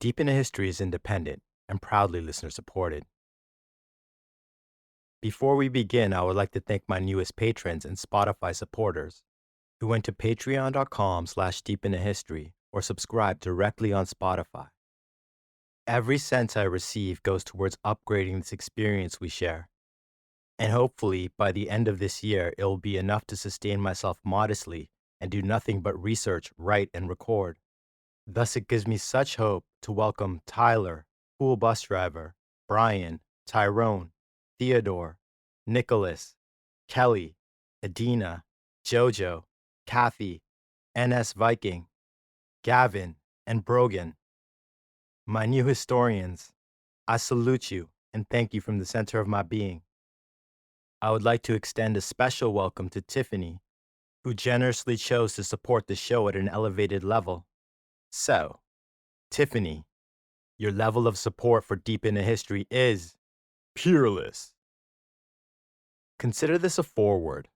Deep into History is independent and proudly listener-supported. Before we begin, I would like to thank my newest patrons and Spotify supporters who went to patreon.com/deepintohistory or subscribe directly on Spotify. Every cent I receive goes towards upgrading this experience we share. And hopefully, by the end of this year, it will be enough to sustain myself modestly and do nothing but research, write, and record. Thus, it gives me such hope to welcome Tyler, Pool Bus Driver, Brian, Tyrone, Theodore, Nicholas, Kelly, Adina, Jojo, Kathy, NS Viking, Gavin, and Brogan. My new historians, I salute you and thank you from the center of my being. I would like to extend a special welcome to Tiffany, who generously chose to support the show at an elevated level. So, Tiffany, your level of support for Deep into History is peerless. Consider this a foreword.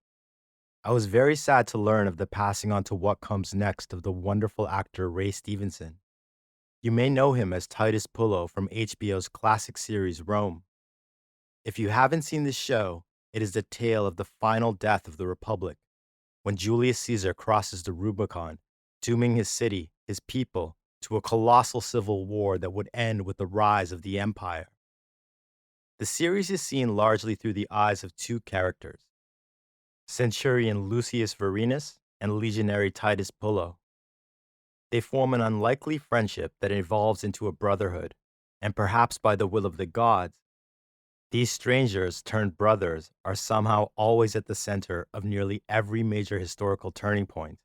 I was very sad to learn of the passing on to what comes next of the wonderful actor Ray Stevenson. You may know him as Titus Pullo from HBO's classic series Rome. If you haven't seen this show, it is the tale of the final death of the Republic, when Julius Caesar crosses the Rubicon, dooming his city, his people, to a colossal civil war that would end with the rise of the empire. The series is seen largely through the eyes of two characters, Centurion Lucius Vorenus and legionary Titus Pullo. They form an unlikely friendship that evolves into a brotherhood, and perhaps by the will of the gods, these strangers turned brothers are somehow always at the center of nearly every major historical turning point.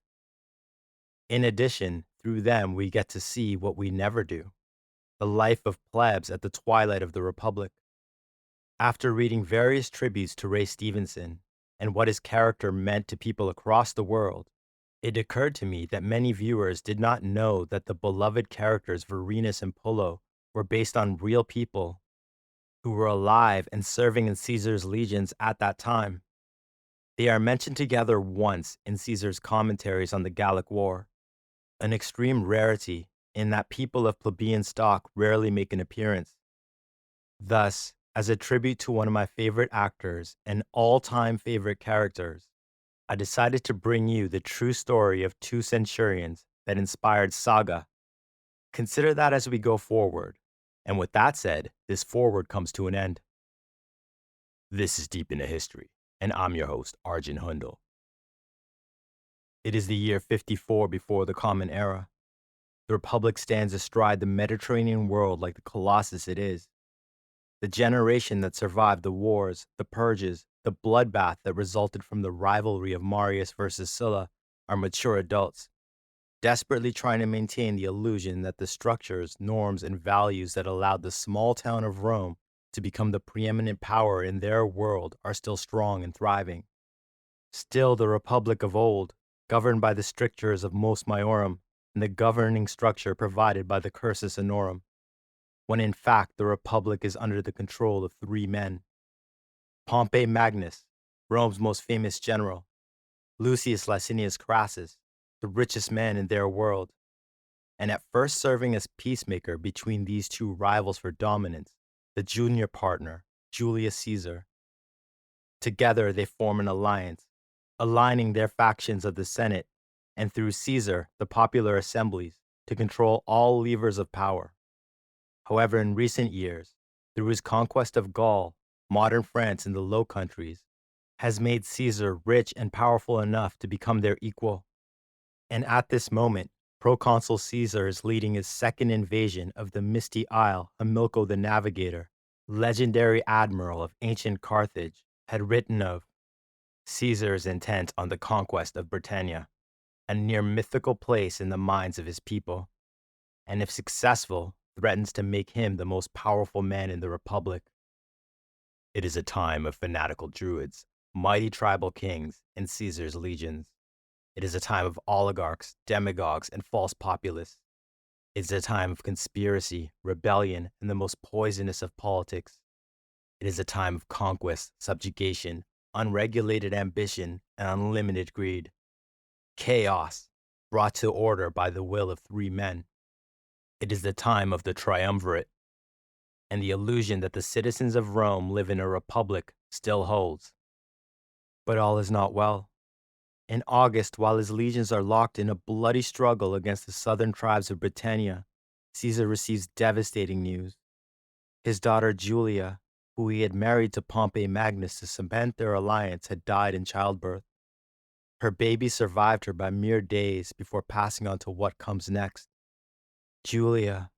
In addition, through them we get to see what we never do, the life of plebs at the twilight of the Republic. After reading various tributes to Ray Stevenson and what his character meant to people across the world, it occurred to me that many viewers did not know that the beloved characters Vorenus and Pullo were based on real people who were alive and serving in Caesar's legions at that time. They are mentioned together once in Caesar's commentaries on the Gallic War, an extreme rarity in that people of plebeian stock rarely make an appearance. Thus, as a tribute to one of my favorite actors and all-time favorite characters, I decided to bring you the true story of two centurions that inspired saga. Consider that as we go forward. And with that said, this forward comes to an end. This is Deep into History, and I'm your host, Arjun Hundal. It is the year 54 before the Common Era. The Republic stands astride the Mediterranean world like the colossus it is. The generation that survived the wars, the purges, the bloodbath that resulted from the rivalry of Marius versus Sulla are mature adults, desperately trying to maintain the illusion that the structures, norms, and values that allowed the small town of Rome to become the preeminent power in their world are still strong and thriving. Still, the Republic of old, governed by the strictures of Mos Maiorum and the governing structure provided by the Cursus Honorum, when in fact the Republic is under the control of three men: Pompey Magnus, Rome's most famous general; Lucius Licinius Crassus, the richest man in their world, and at first serving as peacemaker between these two rivals for dominance, the junior partner, Julius Caesar. Together they form an alliance, aligning their factions of the Senate and through Caesar, the popular assemblies, to control all levers of power. However, in recent years, through his conquest of Gaul, modern France, and the Low Countries, has made Caesar rich and powerful enough to become their equal. And at this moment, Proconsul Caesar is leading his second invasion of the Misty Isle. Hamilcar the Navigator, legendary admiral of ancient Carthage, had written of Caesar's intent on the conquest of Britannia, a near mythical place in the minds of his people, and if successful, threatens to make him the most powerful man in the Republic. It is a time of fanatical druids, mighty tribal kings, and Caesar's legions. It is a time of oligarchs, demagogues, and false populists. It is a time of conspiracy, rebellion, and the most poisonous of politics. It is a time of conquest, subjugation, unregulated ambition, and unlimited greed. Chaos, brought to order by the will of three men. It is the time of the triumvirate, and the illusion that the citizens of Rome live in a republic still holds. But all is not well. In August, while his legions are locked in a bloody struggle against the southern tribes of Britannia, Caesar receives devastating news. His daughter Julia, who he had married to Pompey Magnus to cement their alliance, had died in childbirth. Her baby survived her by mere days before passing on to what comes next. Julia,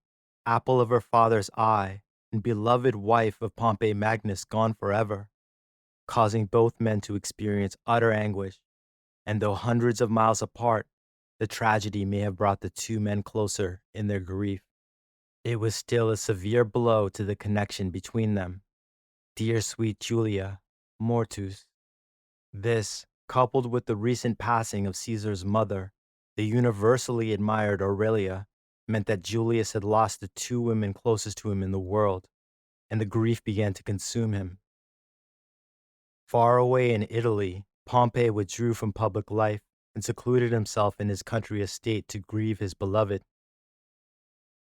apple of her father's eye and beloved wife of Pompey Magnus, gone forever, causing both men to experience utter anguish. And though hundreds of miles apart, the tragedy may have brought the two men closer in their grief. It was still a severe blow to the connection between them. Dear sweet Julia, mortus. This, coupled with the recent passing of Caesar's mother, the universally admired Aurelia, meant that Julius had lost the two women closest to him in the world, and the grief began to consume him. Far away in Italy, Pompey withdrew from public life and secluded himself in his country estate to grieve his beloved.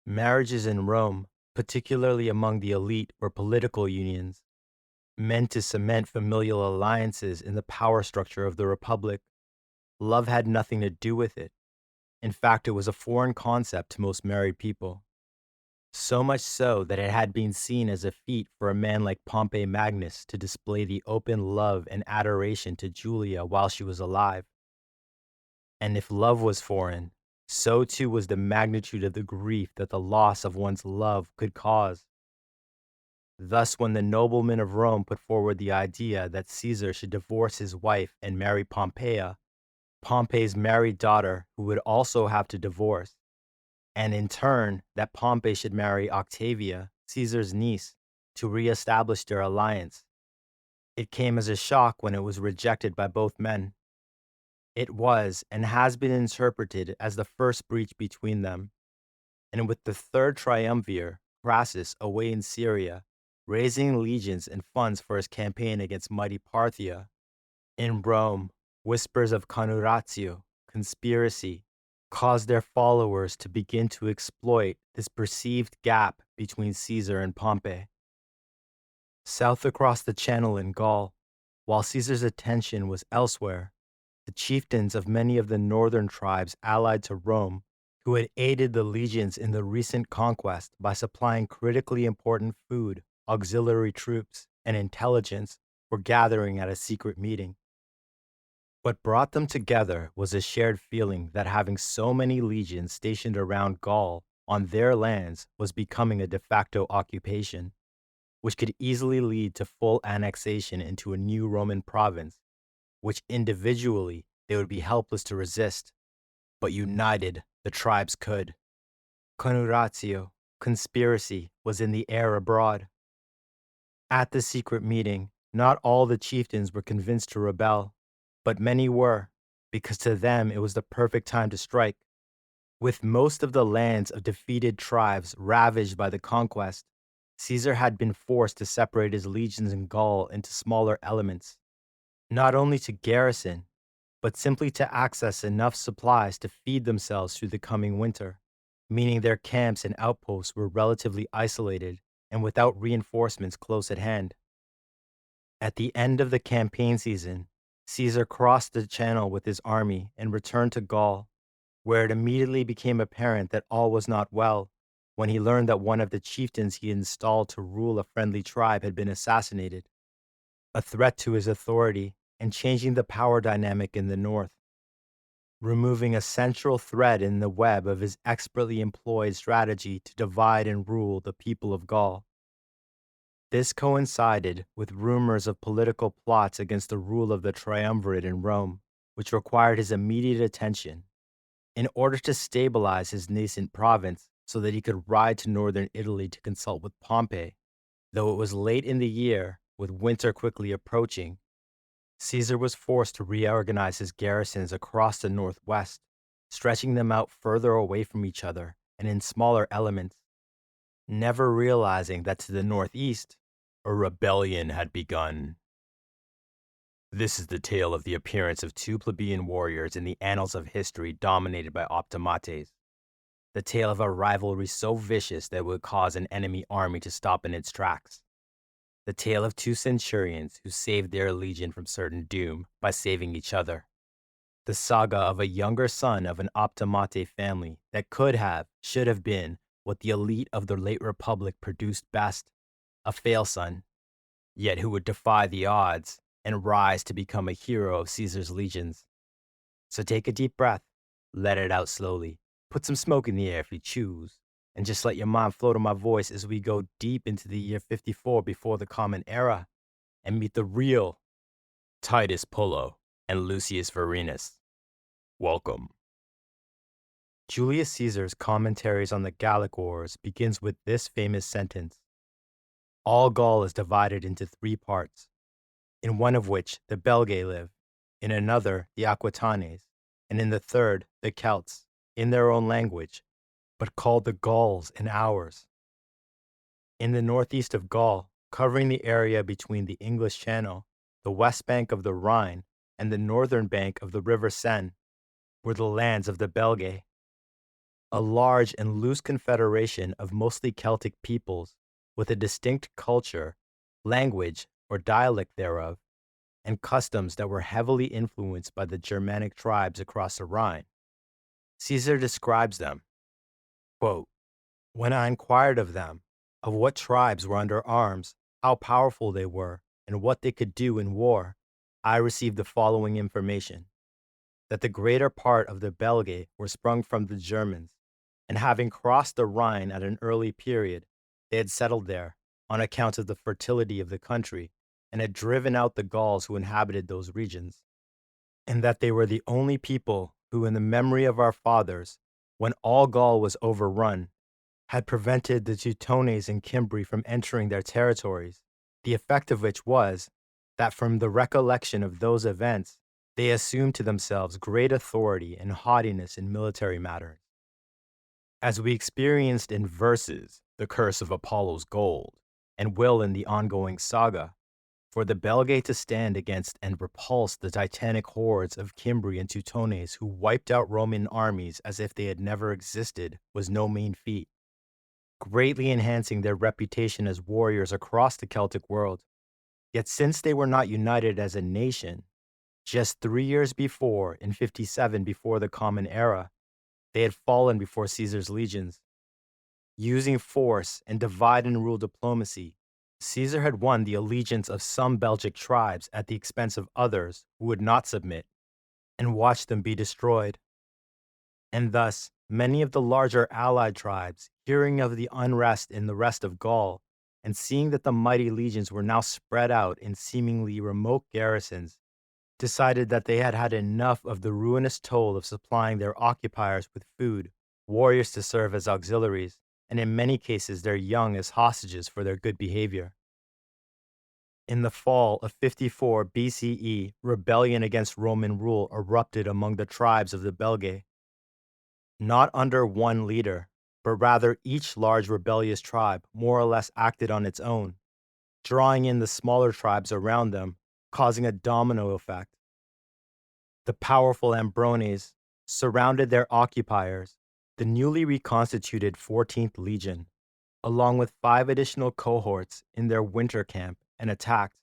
Marriages in Rome, particularly among the elite, were political unions, meant to cement familial alliances in the power structure of the republic. Love had nothing to do with it. In fact, it was a foreign concept to most married people. So much so that it had been seen as a feat for a man like Pompey Magnus to display the open love and adoration to Julia while she was alive. And if love was foreign, so too was the magnitude of the grief that the loss of one's love could cause. Thus, when the noblemen of Rome put forward the idea that Caesar should divorce his wife and marry Pompeia, Pompey's married daughter, who would also have to divorce, and in turn that Pompey should marry Octavia, Caesar's niece, to reestablish their alliance, it came as a shock when it was rejected by both men. It was and has been interpreted as the first breach between them, and with the third triumvir, Crassus, away in Syria, raising legions and funds for his campaign against mighty Parthia, in Rome, whispers of connuratio, conspiracy, caused their followers to begin to exploit this perceived gap between Caesar and Pompey. South across the Channel in Gaul, while Caesar's attention was elsewhere, the chieftains of many of the northern tribes allied to Rome, who had aided the legions in the recent conquest by supplying critically important food, auxiliary troops, and intelligence, were gathering at a secret meeting. What brought them together was a shared feeling that having so many legions stationed around Gaul on their lands was becoming a de facto occupation, which could easily lead to full annexation into a new Roman province, which individually they would be helpless to resist, but united the tribes could. Connuratio, conspiracy, was in the air abroad. At the secret meeting, not all the chieftains were convinced to rebel, but many were, because to them it was the perfect time to strike. With most of the lands of defeated tribes ravaged by the conquest, Caesar had been forced to separate his legions in Gaul into smaller elements, not only to garrison, but simply to access enough supplies to feed themselves through the coming winter, meaning their camps and outposts were relatively isolated and without reinforcements close at hand. At the end of the campaign season, Caesar crossed the Channel with his army and returned to Gaul, where it immediately became apparent that all was not well when he learned that one of the chieftains he installed to rule a friendly tribe had been assassinated, a threat to his authority and changing the power dynamic in the north, removing a central thread in the web of his expertly employed strategy to divide and rule the people of Gaul. This coincided with rumors of political plots against the rule of the triumvirate in Rome, which required his immediate attention. In order to stabilize his nascent province so that he could ride to northern Italy to consult with Pompey, though it was late in the year, with winter quickly approaching, Caesar was forced to reorganize his garrisons across the northwest, stretching them out further away from each other and in smaller elements, never realizing that to the northeast, a rebellion had begun. This is the tale of the appearance of two plebeian warriors in the annals of history dominated by optimates. the tale of a rivalry so vicious that it would cause an enemy army to stop in its tracks. The tale of two centurions who saved their legion from certain doom by saving each other. The saga of a younger son of an optimate family that could have, should have been, what the elite of the late Republic produced best, a fail son, yet who would defy the odds and rise to become a hero of Caesar's legions. So take a deep breath, let it out slowly, put some smoke in the air if you choose, and just let your mind float on my voice as we go deep into the year 54 before the Common Era and meet the real Titus Pullo and Lucius Vorenus. Welcome. Julius Caesar's Commentaries on the Gallic Wars begins with this famous sentence: all Gaul is divided into three parts, in one of which the Belgae live, in another the Aquitanes, and in the third the Celts, in their own language, but called the Gauls in ours. In the northeast of Gaul, covering the area between the English Channel, the west bank of the Rhine, and the northern bank of the River Seine, were the lands of the Belgae, a large and loose confederation of mostly Celtic peoples with a distinct culture, language, or dialect thereof, and customs that were heavily influenced by the Germanic tribes across the Rhine. Caesar describes them, quote, when I inquired of them, of what tribes were under arms, how powerful they were, and what they could do in war, I received the following information: that the greater part of the Belgae were sprung from the Germans, and having crossed the Rhine at an early period, they had settled there on account of the fertility of the country, and had driven out the Gauls who inhabited those regions, and that they were the only people who, in the memory of our fathers, when all Gaul was overrun, had prevented the Teutones and Cimbri from entering their territories, the effect of which was that from the recollection of those events, they assumed to themselves great authority and haughtiness in military matters. As we experienced in verses the curse of Apollo's gold, and will in the ongoing saga, for the Belgae to stand against and repulse the titanic hordes of Cimbri and Teutones who wiped out Roman armies as if they had never existed was no mean feat, greatly enhancing their reputation as warriors across the Celtic world. Yet since they were not united as a nation, just 3 years before, in 57 before the Common Era, they had fallen before Caesar's legions. Using force and divide and rule diplomacy, Caesar had won the allegiance of some Belgic tribes at the expense of others who would not submit, and watched them be destroyed. And thus, many of the larger allied tribes, hearing of the unrest in the rest of Gaul, and seeing that the mighty legions were now spread out in seemingly remote garrisons, decided that they had had enough of the ruinous toll of supplying their occupiers with food, warriors to serve as auxiliaries, and in many cases their young as hostages for their good behavior. In the fall of 54 BCE, rebellion against Roman rule erupted among the tribes of the Belgae. Not under one leader, but rather each large rebellious tribe more or less acted on its own, drawing in the smaller tribes around them, causing a domino effect. The powerful Ambrones surrounded their occupiers, the newly reconstituted 14th Legion, along with 5 additional cohorts in their winter camp, and attacked.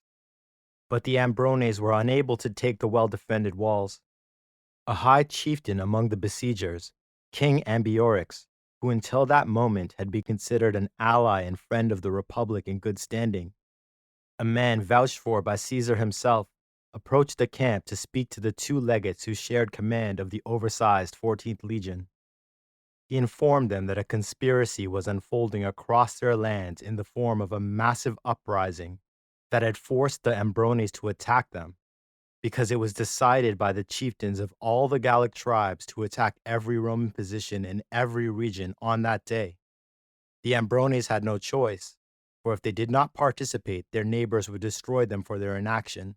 But the Ambrones were unable to take the well-defended walls. A high chieftain among the besiegers, King Ambiorix, who until that moment had been considered an ally and friend of the Republic in good standing, a man vouched for by Caesar himself, approached the camp to speak to the 2 legates who shared command of the oversized 14th Legion. He informed them that a conspiracy was unfolding across their lands in the form of a massive uprising that had forced the Ambrones to attack them, because it was decided by the chieftains of all the Gallic tribes to attack every Roman position in every region on that day. The Ambrones had no choice, for if they did not participate, their neighbors would destroy them for their inaction.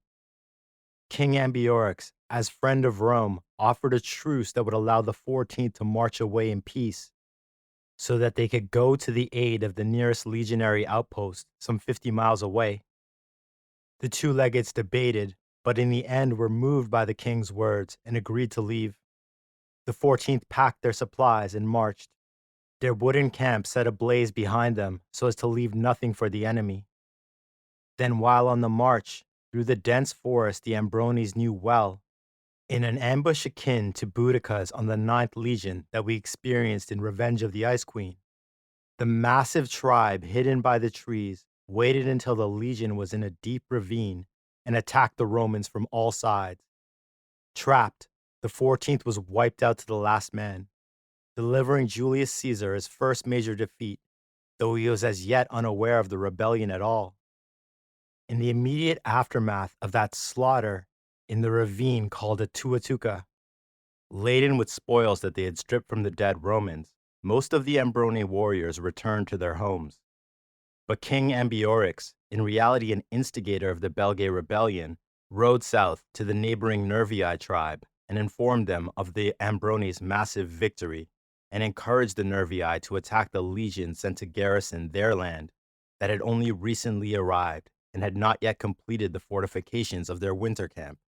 King Ambiorix, as friend of Rome, offered a truce that would allow the 14th to march away in peace, so that they could go to the aid of the nearest legionary outpost some 50 miles away. The 2 legates debated, but in the end were moved by the king's words and agreed to leave. The 14th packed their supplies and marched. Their wooden camp set ablaze behind them so as to leave nothing for the enemy. Then, while on the march through the dense forest, the Ambrones knew well, in an ambush akin to Boudicca's on the Ninth Legion that we experienced in Revenge of the Ice Queen, the massive tribe, hidden by the trees, waited until the legion was in a deep ravine and attacked the Romans from all sides. Trapped, the 14th was wiped out to the last man, delivering Julius Caesar his first major defeat, though he was as yet unaware of the rebellion at all. In the immediate aftermath of that slaughter, in the ravine called Atuatuca, laden with spoils that they had stripped from the dead Romans, most of the Ambrone warriors returned to their homes. But King Ambiorix, in reality an instigator of the Belgae rebellion, rode south to the neighboring Nervii tribe and informed them of the Ambrones' massive victory, and encouraged the Nervii to attack the legion sent to garrison their land that had only recently arrived and had not yet completed the fortifications of their winter camp.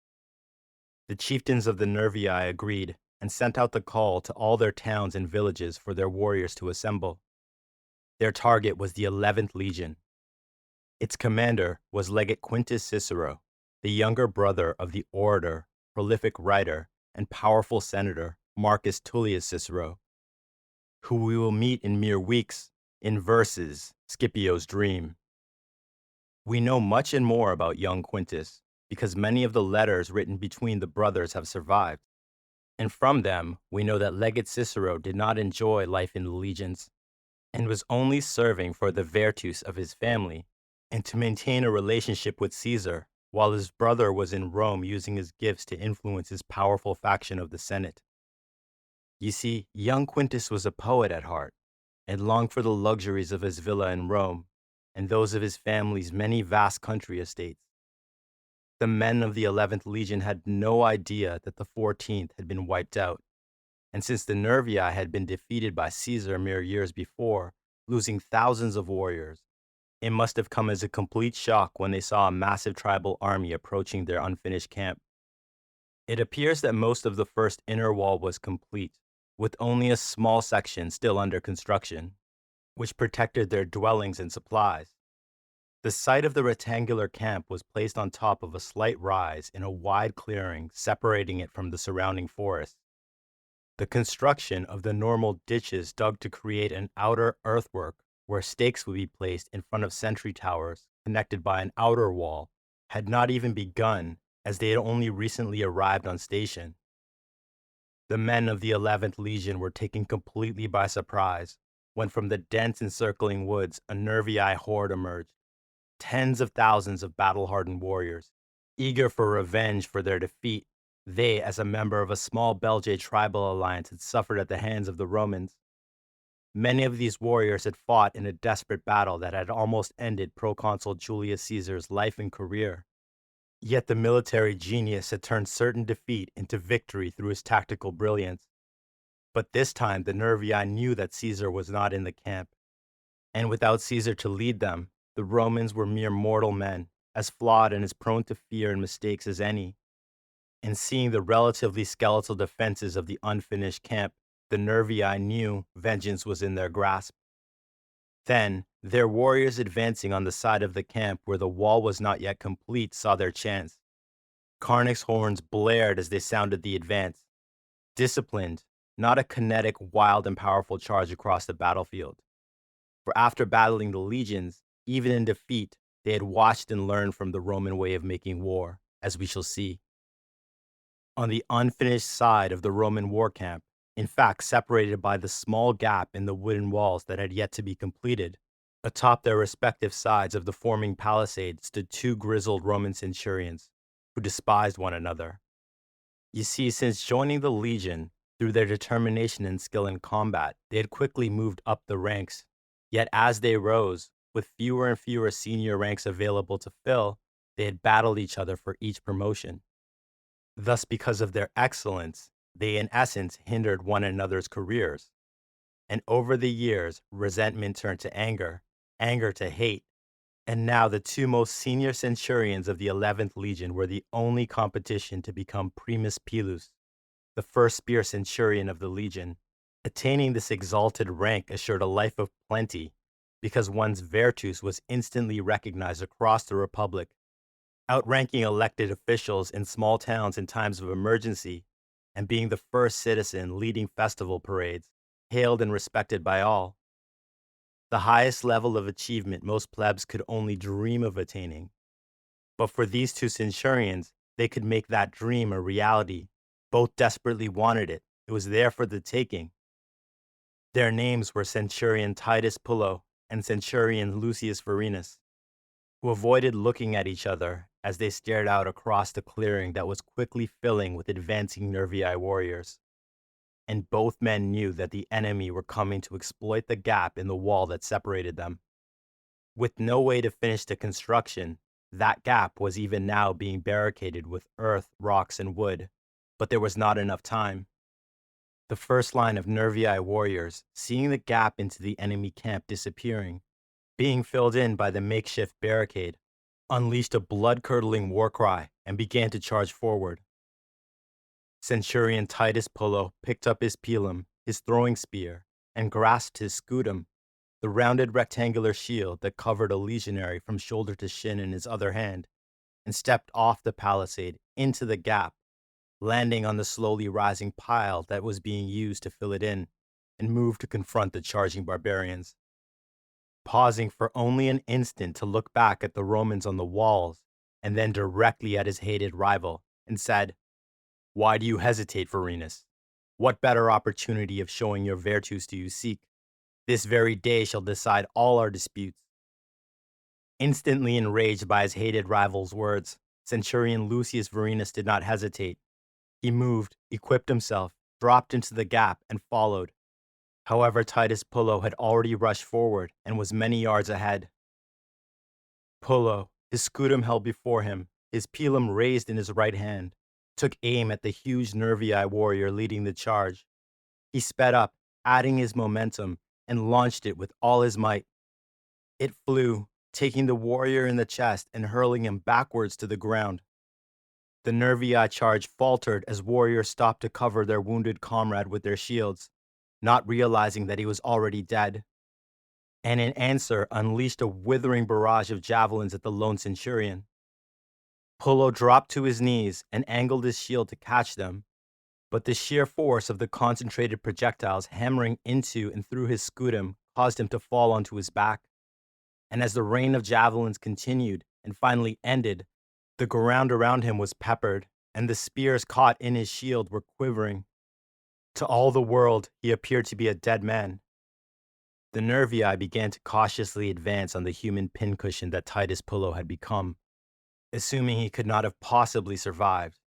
The chieftains of the Nervii agreed and sent out the call to all their towns and villages for their warriors to assemble. Their target was the 11th Legion. Its commander was Legate Quintus Cicero, the younger brother of the orator, prolific writer, and powerful senator Marcus Tullius Cicero, who we will meet in mere weeks in Verses, Scipio's Dream. We know much and more about young Quintus because many of the letters written between the brothers have survived, and from them we know that Legate Cicero did not enjoy life in the legions and was only serving for the virtus of his family and to maintain a relationship with Caesar, while his brother was in Rome using his gifts to influence his powerful faction of the Senate. You see, young Quintus was a poet at heart and longed for the luxuries of his villa in Rome and those of his family's many vast country estates. The men of the 11th Legion had no idea that the 14th had been wiped out, and since the Nervii had been defeated by Caesar mere years before, losing thousands of warriors, it must have come as a complete shock when they saw a massive tribal army approaching their unfinished camp. It appears that most of the first inner wall was complete, with only a small section still under construction, which protected their dwellings and supplies. The site of the rectangular camp was placed on top of a slight rise in a wide clearing separating it from the surrounding forest. The construction of the normal ditches dug to create an outer earthwork where stakes would be placed in front of sentry towers connected by an outer wall had not even begun, as they had only recently arrived on station. The men of the 11th Legion were taken completely by surprise when from the dense encircling woods a Nervii horde emerged. Tens of thousands of battle-hardened warriors, eager for revenge for their defeat they, as a member of a small Belgae tribal alliance, had suffered at the hands of the Romans. Many of these warriors had fought in a desperate battle that had almost ended Proconsul Julius Caesar's life and career. Yet the military genius had turned certain defeat into victory through his tactical brilliance. But this time the Nervii knew that Caesar was not in the camp, and without Caesar to lead them, the Romans were mere mortal men, as flawed and as prone to fear and mistakes as any. And seeing the relatively skeletal defenses of the unfinished camp, the Nervii knew vengeance was in their grasp. Then, their warriors advancing on the side of the camp where the wall was not yet complete saw their chance. Carnacs' horns blared as they sounded the advance. Disciplined, not a kinetic, wild, and powerful charge across the battlefield. For after battling the legions, even in defeat, they had watched and learned from the Roman way of making war, as we shall see. On the unfinished side of the Roman war camp, in fact separated by the small gap in the wooden walls that had yet to be completed, atop their respective sides of the forming palisade stood two grizzled Roman centurions, who despised one another. You see, since joining the legion, through their determination and skill in combat, they had quickly moved up the ranks. Yet as they rose, with fewer and fewer senior ranks available to fill, they had battled each other for each promotion. Thus, because of their excellence, they in essence hindered one another's careers. And over the years, resentment turned to anger, anger to hate, and now the two most senior centurions of the 11th Legion were the only competition to become primus pilus, the first spear centurion of the legion, Attaining this exalted rank assured a life of plenty, because one's virtus was instantly recognized across the Republic, outranking elected officials in small towns in times of emergency, and being the first citizen leading festival parades, hailed and respected by all. The highest level of achievement most plebs could only dream of attaining. But for these two centurions, they could make that dream a reality. Both desperately wanted it. It was there for the taking. Their names were Centurion Titus Pullo and Centurion Lucius Vorenus, who avoided looking at each other as they stared out across the clearing that was quickly filling with advancing Nervii warriors. And both men knew that the enemy were coming to exploit the gap in the wall that separated them. With no way to finish the construction, that gap was even now being barricaded with earth, rocks, and wood, but there was not enough time. The first line of Nervii warriors, seeing the gap into the enemy camp disappearing, being filled in by the makeshift barricade, unleashed a blood-curdling war cry and began to charge forward. Centurion Titus Pullo picked up his pilum, his throwing spear, and grasped his scutum, the rounded rectangular shield that covered a legionary from shoulder to shin in his other hand, and stepped off the palisade into the gap, landing on the slowly rising pile that was being used to fill it in, and moved to confront the charging barbarians. Pausing for only an instant to look back at the Romans on the walls, and then directly at his hated rival, and said, "Why do you hesitate, Vorenus? What better opportunity of showing your virtues do you seek? This very day shall decide all our disputes." Instantly enraged by his hated rival's words, Centurion Lucius Vorenus did not hesitate. He moved, equipped himself, dropped into the gap, and followed. However, Titus Pullo had already rushed forward and was many yards ahead. Pullo, his scutum held before him, his pilum raised in his right hand, took aim at the huge Nervii warrior leading the charge. He sped up, adding his momentum, and launched it with all his might. It flew, taking the warrior in the chest and hurling him backwards to the ground. The Nervii charge faltered as warriors stopped to cover their wounded comrade with their shields, not realizing that he was already dead, and in answer unleashed a withering barrage of javelins at the lone centurion. Pullo dropped to his knees and angled his shield to catch them, but the sheer force of the concentrated projectiles hammering into and through his scutum caused him to fall onto his back. And as the rain of javelins continued and finally ended, the ground around him was peppered, and the spears caught in his shield were quivering. To all the world, he appeared to be a dead man. The Nervii began to cautiously advance on the human pincushion that Titus Pullo had become, assuming he could not have possibly survived,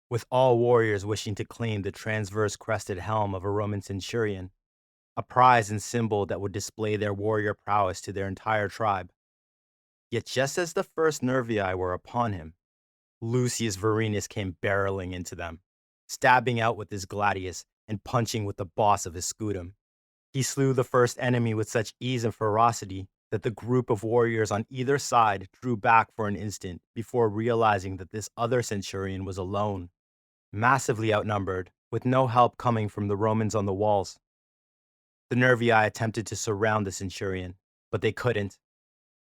with all warriors wishing to claim the transverse crested helm of a Roman centurion, a prize and symbol that would display their warrior prowess to their entire tribe. Yet just as the first Nervii were upon him, Lucius Vorenus came barreling into them, stabbing out with his gladius and punching with the boss of his scutum. He slew the first enemy with such ease and ferocity that the group of warriors on either side drew back for an instant before realizing that this other centurion was alone, massively outnumbered, with no help coming from the Romans on the walls. The Nervii attempted to surround the centurion, but they couldn't.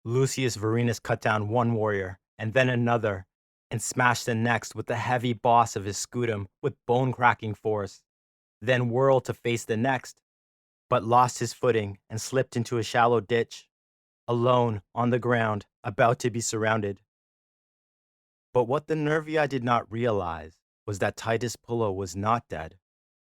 Lucius Vorenus cut down one warrior, and then another, and smashed the next with the heavy boss of his scutum with bone-cracking force, then whirled to face the next, but lost his footing and slipped into a shallow ditch, alone on the ground, about to be surrounded. But what the Nervii did not realize was that Titus Pullo was not dead.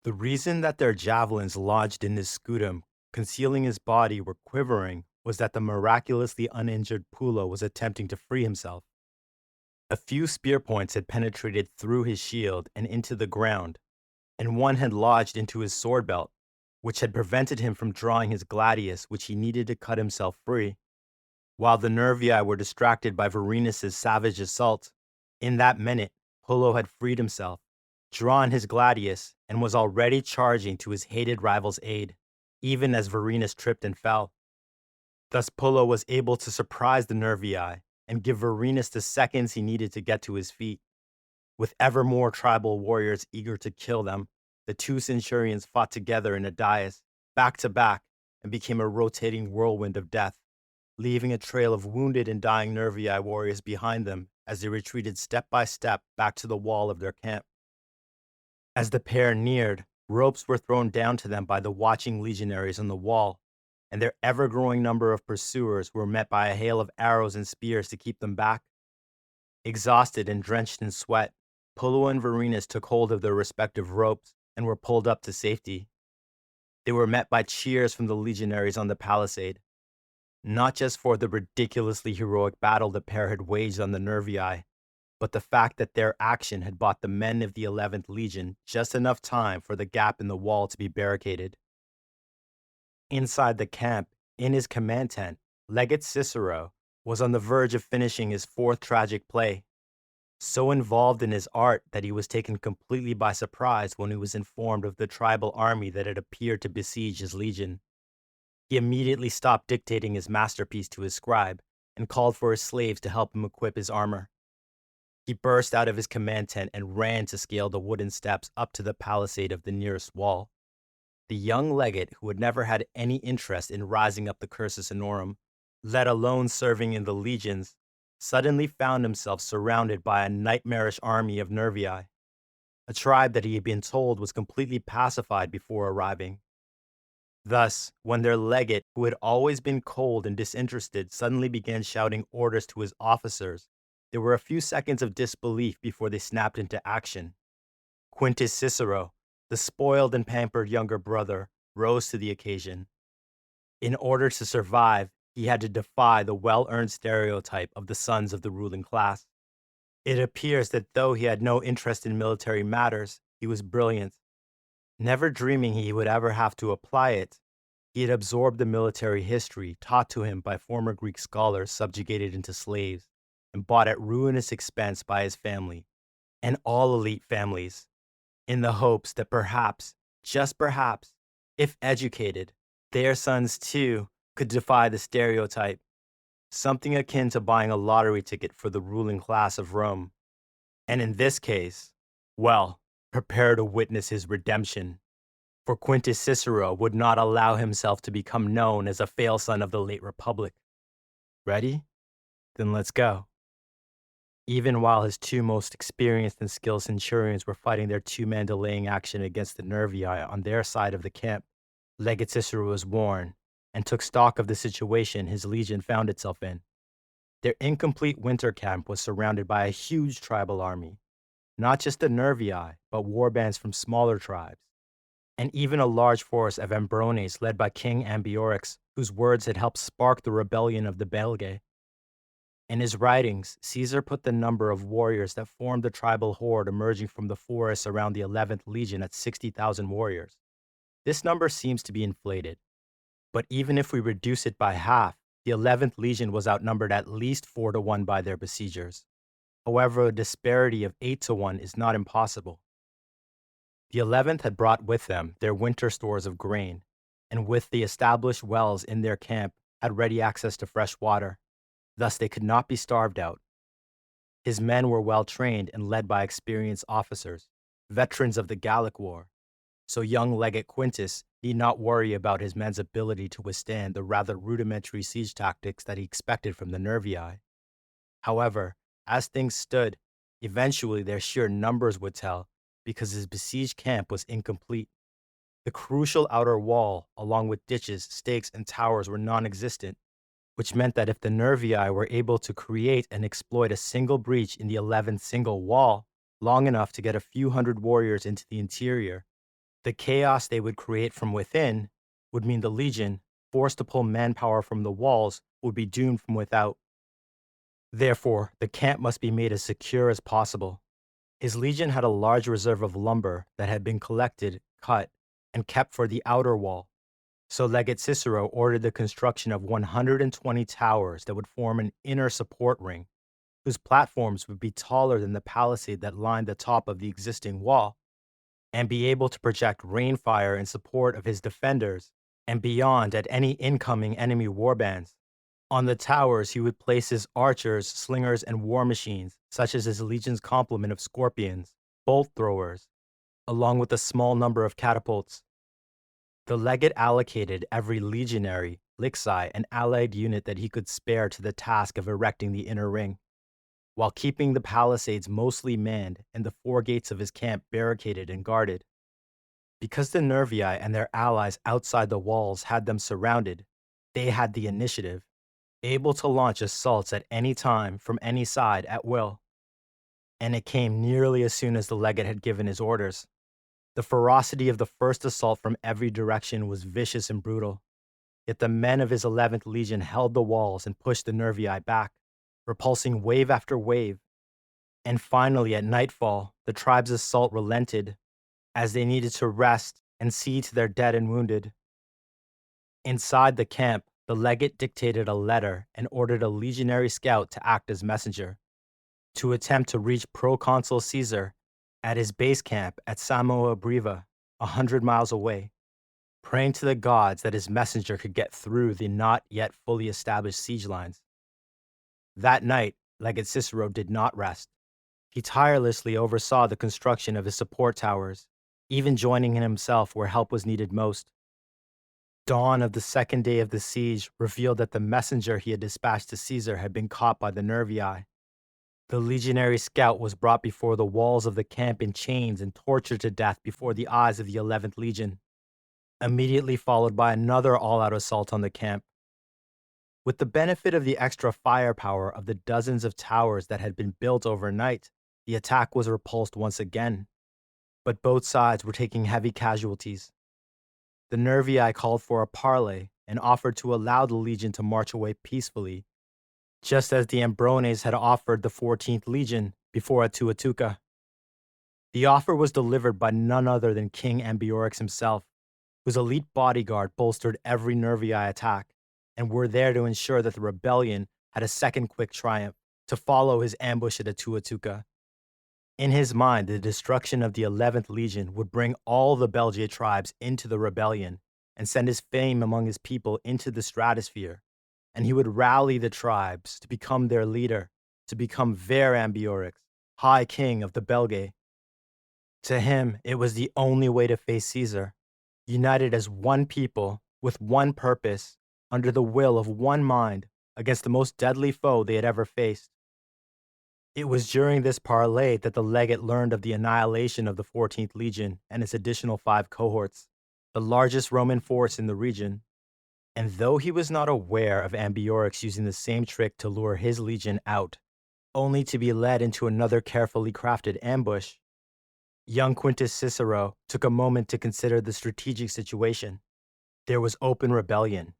The reason that their javelins lodged in his scutum, concealing his body, were quivering was that the miraculously uninjured Pullo was attempting to free himself. A few spear points had penetrated through his shield and into the ground, and one had lodged into his sword belt, which had prevented him from drawing his gladius, which he needed to cut himself free. While the Nervii were distracted by Vorenus's savage assault, in that minute, Pullo had freed himself, drawn his gladius, and was already charging to his hated rival's aid, even as Vorenus tripped and fell. Thus Pullo was able to surprise the Nervii and give Vorenus the seconds he needed to get to his feet. With ever more tribal warriors eager to kill them, the two centurions fought together in a dais, back to back, and became a rotating whirlwind of death, leaving a trail of wounded and dying Nervii warriors behind them as they retreated step by step back to the wall of their camp. As the pair neared, ropes were thrown down to them by the watching legionaries on the wall, and their ever-growing number of pursuers were met by a hail of arrows and spears to keep them back. Exhausted and drenched in sweat, Pullo and Vorenus took hold of their respective ropes and were pulled up to safety. They were met by cheers from the legionaries on the palisade, not just for the ridiculously heroic battle the pair had waged on the Nervii, but the fact that their action had bought the men of the 11th Legion just enough time for the gap in the wall to be barricaded. Inside the camp, in his command tent, Legate Cicero was on the verge of finishing his fourth tragic play, so involved in his art that he was taken completely by surprise when he was informed of the tribal army that had appeared to besiege his legion. He immediately stopped dictating his masterpiece to his scribe and called for his slaves to help him equip his armor. He burst out of his command tent and ran to scale the wooden steps up to the palisade of the nearest wall. The young legate, who had never had any interest in rising up the cursus honorum, let alone serving in the legions, suddenly found himself surrounded by a nightmarish army of Nervii, a tribe that he had been told was completely pacified before arriving. Thus, when their legate, who had always been cold and disinterested, suddenly began shouting orders to his officers, there were a few seconds of disbelief before they snapped into action. Quintus Cicero, the spoiled and pampered younger brother, rose to the occasion. In order to survive, he had to defy the well-earned stereotype of the sons of the ruling class. It appears that though he had no interest in military matters, he was brilliant. Never dreaming he would ever have to apply it, he had absorbed the military history taught to him by former Greek scholars subjugated into slaves and bought at ruinous expense by his family and all elite families, in the hopes that perhaps, just perhaps, if educated, their sons too could defy the stereotype, something akin to buying a lottery ticket for the ruling class of Rome. And in this case, well, prepare to witness his redemption, for Quintus Cicero would not allow himself to become known as a fail son of the late Republic. Ready? Then let's go. Even while his two most experienced and skilled centurions were fighting their two-man delaying action against the Nervii on their side of the camp, Legate Cicero was warned and took stock of the situation his legion found itself in. Their incomplete winter camp was surrounded by a huge tribal army, not just the Nervii, but warbands from smaller tribes, and even a large force of Ambrones led by King Ambiorix, whose words had helped spark the rebellion of the Belgae. In his writings, Caesar put the number of warriors that formed the tribal horde emerging from the forests around the 11th Legion at 60,000 warriors. This number seems to be inflated, but even if we reduce it by half, the 11th Legion was outnumbered at least 4-1 by their besiegers. However, a disparity of 8-1 is not impossible. The 11th had brought with them their winter stores of grain, and with the established wells in their camp, had ready access to fresh water. Thus, they could not be starved out. His men were well trained and led by experienced officers, veterans of the Gallic War, so young Legate Quintus need not worry about his men's ability to withstand the rather rudimentary siege tactics that he expected from the Nervii. However, as things stood, eventually their sheer numbers would tell, because his besieged camp was incomplete. The crucial outer wall, along with ditches, stakes, and towers, were non-existent, which meant that if the Nervii were able to create and exploit a single breach in the 11th single wall, long enough to get a few hundred warriors into the interior, the chaos they would create from within would mean the Legion, forced to pull manpower from the walls, would be doomed from without. Therefore, the camp must be made as secure as possible. His legion had a large reserve of lumber that had been collected, cut, and kept for the outer wall. So Legate Cicero ordered the construction of 120 towers that would form an inner support ring, whose platforms would be taller than the palisade that lined the top of the existing wall, and be able to project rainfire in support of his defenders and beyond at any incoming enemy warbands. On the towers, he would place his archers, slingers, and war machines, such as his legion's complement of scorpions, bolt throwers, along with a small number of catapults. The legate allocated every legionary, lixi, and allied unit that he could spare to the task of erecting the inner ring, while keeping the palisades mostly manned and the four gates of his camp barricaded and guarded. Because the Nervii and their allies outside the walls had them surrounded, they had the initiative, able to launch assaults at any time from any side at will. And it came nearly as soon as the legate had given his orders. The ferocity of the first assault from every direction was vicious and brutal. Yet the men of his 11th Legion held the walls and pushed the Nervii back, repulsing wave after wave. And finally, at nightfall, the tribe's assault relented, as they needed to rest and see to their dead and wounded. Inside the camp, the legate dictated a letter and ordered a legionary scout to act as messenger, to attempt to reach Proconsul Caesar at his base camp at Samoa Breva, 100 miles away, praying to the gods that his messenger could get through the not yet fully established siege lines. That night, Legate Cicero did not rest. He tirelessly oversaw the construction of his support towers, even joining in himself where help was needed most. Dawn of the second day of the siege revealed that the messenger he had dispatched to Caesar had been caught by the Nervii. The legionary scout was brought before the walls of the camp in chains and tortured to death before the eyes of the 11th Legion, immediately followed by another all-out assault on the camp. With the benefit of the extra firepower of the dozens of towers that had been built overnight, the attack was repulsed once again, but both sides were taking heavy casualties. The Nervii called for a parley and offered to allow the legion to march away peacefully, just as the Ambrones had offered the 14th Legion before at Tuatuca. The offer was delivered by none other than King Ambiorix himself, whose elite bodyguard bolstered every Nervii attack and were there to ensure that the rebellion had a second quick triumph to follow his ambush at Tuatuca. In his mind, the destruction of the 11th Legion would bring all the Belgae tribes into the rebellion and send his fame among his people into the stratosphere, and he would rally the tribes to become their leader, to become Ver Ambiorix, High King of the Belgae. To him, it was the only way to face Caesar, united as one people, with one purpose, under the will of one mind, against the most deadly foe they had ever faced. It was during this parley that the legate learned of the annihilation of the 14th Legion and its additional 5 cohorts, the largest Roman force in the region. And though he was not aware of Ambiorix using the same trick to lure his legion out, only to be led into another carefully crafted ambush, young Quintus Cicero took a moment to consider the strategic situation. There was open rebellion.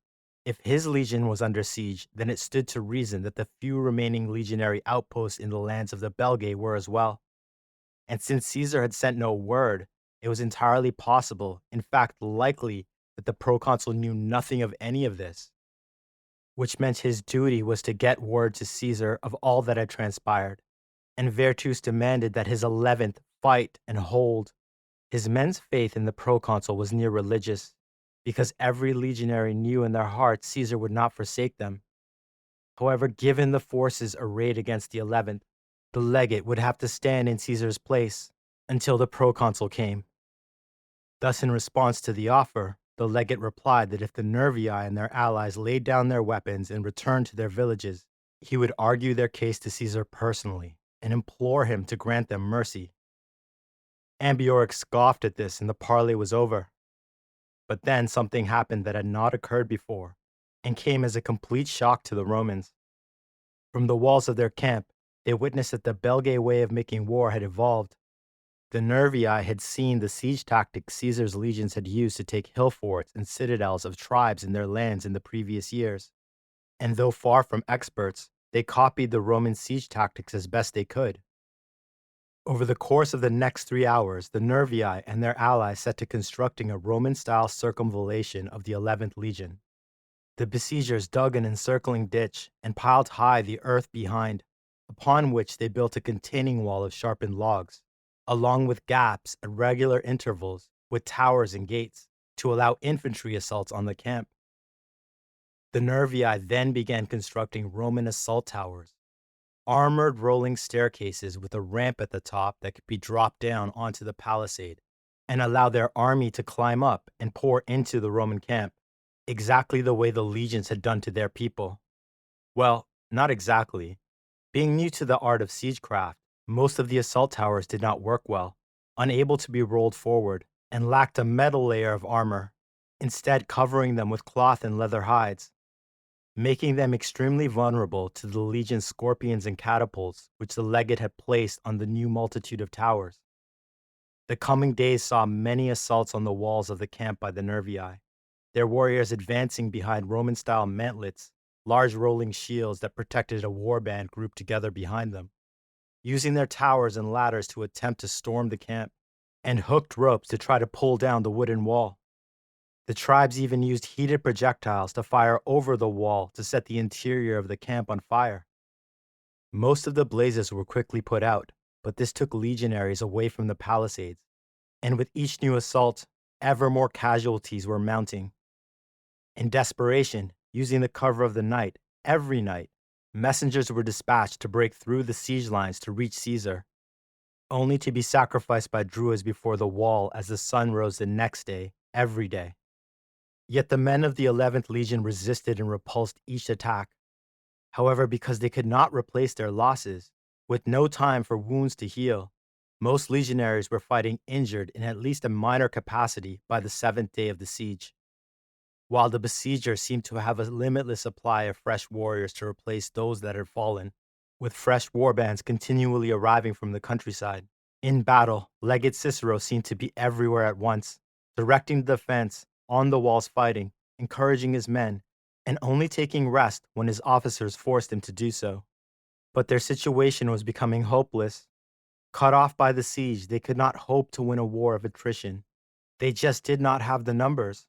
If his legion was under siege, then it stood to reason that the few remaining legionary outposts in the lands of the Belgae were as well. And since Caesar had sent no word, it was entirely possible, in fact likely, that the proconsul knew nothing of any of this, which meant his duty was to get word to Caesar of all that had transpired. And Vertus demanded that his 11th fight and hold. His men's faith in the proconsul was near religious, because every legionary knew in their hearts Caesar would not forsake them. However, given the forces arrayed against the 11th, the legate would have to stand in Caesar's place until the proconsul came. Thus, in response to the offer, the legate replied that if the Nervii and their allies laid down their weapons and returned to their villages, he would argue their case to Caesar personally and implore him to grant them mercy. Ambiorix scoffed at this and the parley was over. But then something happened that had not occurred before and came as a complete shock to the Romans. From the walls of their camp, they witnessed that the Belgae way of making war had evolved. The Nervii had seen the siege tactics Caesar's legions had used to take hill forts and citadels of tribes in their lands in the previous years. And though far from experts, they copied the Roman siege tactics as best they could. Over the course of the next 3 hours, the Nervii and their allies set to constructing a Roman-style circumvallation of the 11th Legion. The besiegers dug an encircling ditch and piled high the earth behind, upon which they built a containing wall of sharpened logs, along with gaps at regular intervals with towers and gates to allow infantry assaults on the camp. The Nervii then began constructing Roman assault towers, armored rolling staircases with a ramp at the top that could be dropped down onto the palisade and allow their army to climb up and pour into the Roman camp, exactly the way the legions had done to their people. Well, not exactly. Being new to the art of siegecraft, most of the assault towers did not work well, unable to be rolled forward, and lacked a metal layer of armor, instead covering them with cloth and leather hides, making them extremely vulnerable to the legion's scorpions and catapults which the legate had placed on the new multitude of towers. The coming days saw many assaults on the walls of the camp by the Nervii, their warriors advancing behind Roman-style mantlets, large rolling shields that protected a warband grouped together behind them, using their towers and ladders to attempt to storm the camp, and hooked ropes to try to pull down the wooden wall. The tribes even used heated projectiles to fire over the wall to set the interior of the camp on fire. Most of the blazes were quickly put out, but this took legionaries away from the palisades, and with each new assault, ever more casualties were mounting. In desperation, using the cover of the night, every night, messengers were dispatched to break through the siege lines to reach Caesar, only to be sacrificed by Druids before the wall as the sun rose the next day, every day. Yet the men of the 11th Legion resisted and repulsed each attack. However, because they could not replace their losses, with no time for wounds to heal, most legionaries were fighting injured in at least a minor capacity by the 7th day of the siege. While the besiegers seemed to have a limitless supply of fresh warriors to replace those that had fallen, with fresh warbands continually arriving from the countryside. In battle, Legate Cicero seemed to be everywhere at once, directing the defense, on the walls fighting, encouraging his men, and only taking rest when his officers forced him to do so. But their situation was becoming hopeless. Cut off by the siege, they could not hope to win a war of attrition. They just did not have the numbers.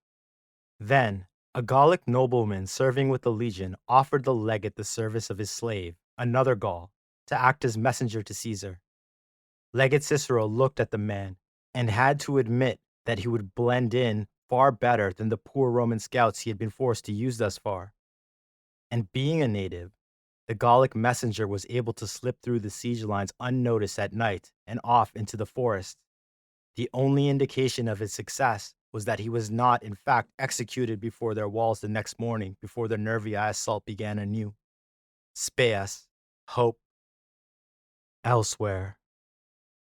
Then, a Gallic nobleman serving with the legion offered the legate the service of his slave, another Gaul, to act as messenger to Caesar. Legate Cicero looked at the man and had to admit that he would blend in far better than the poor Roman scouts he had been forced to use thus far. And being a native, the Gallic messenger was able to slip through the siege lines unnoticed at night and off into the forest. The only indication of his success was that he was not, in fact, executed before their walls the next morning before the Nervii assault began anew. Speas, hope. Elsewhere,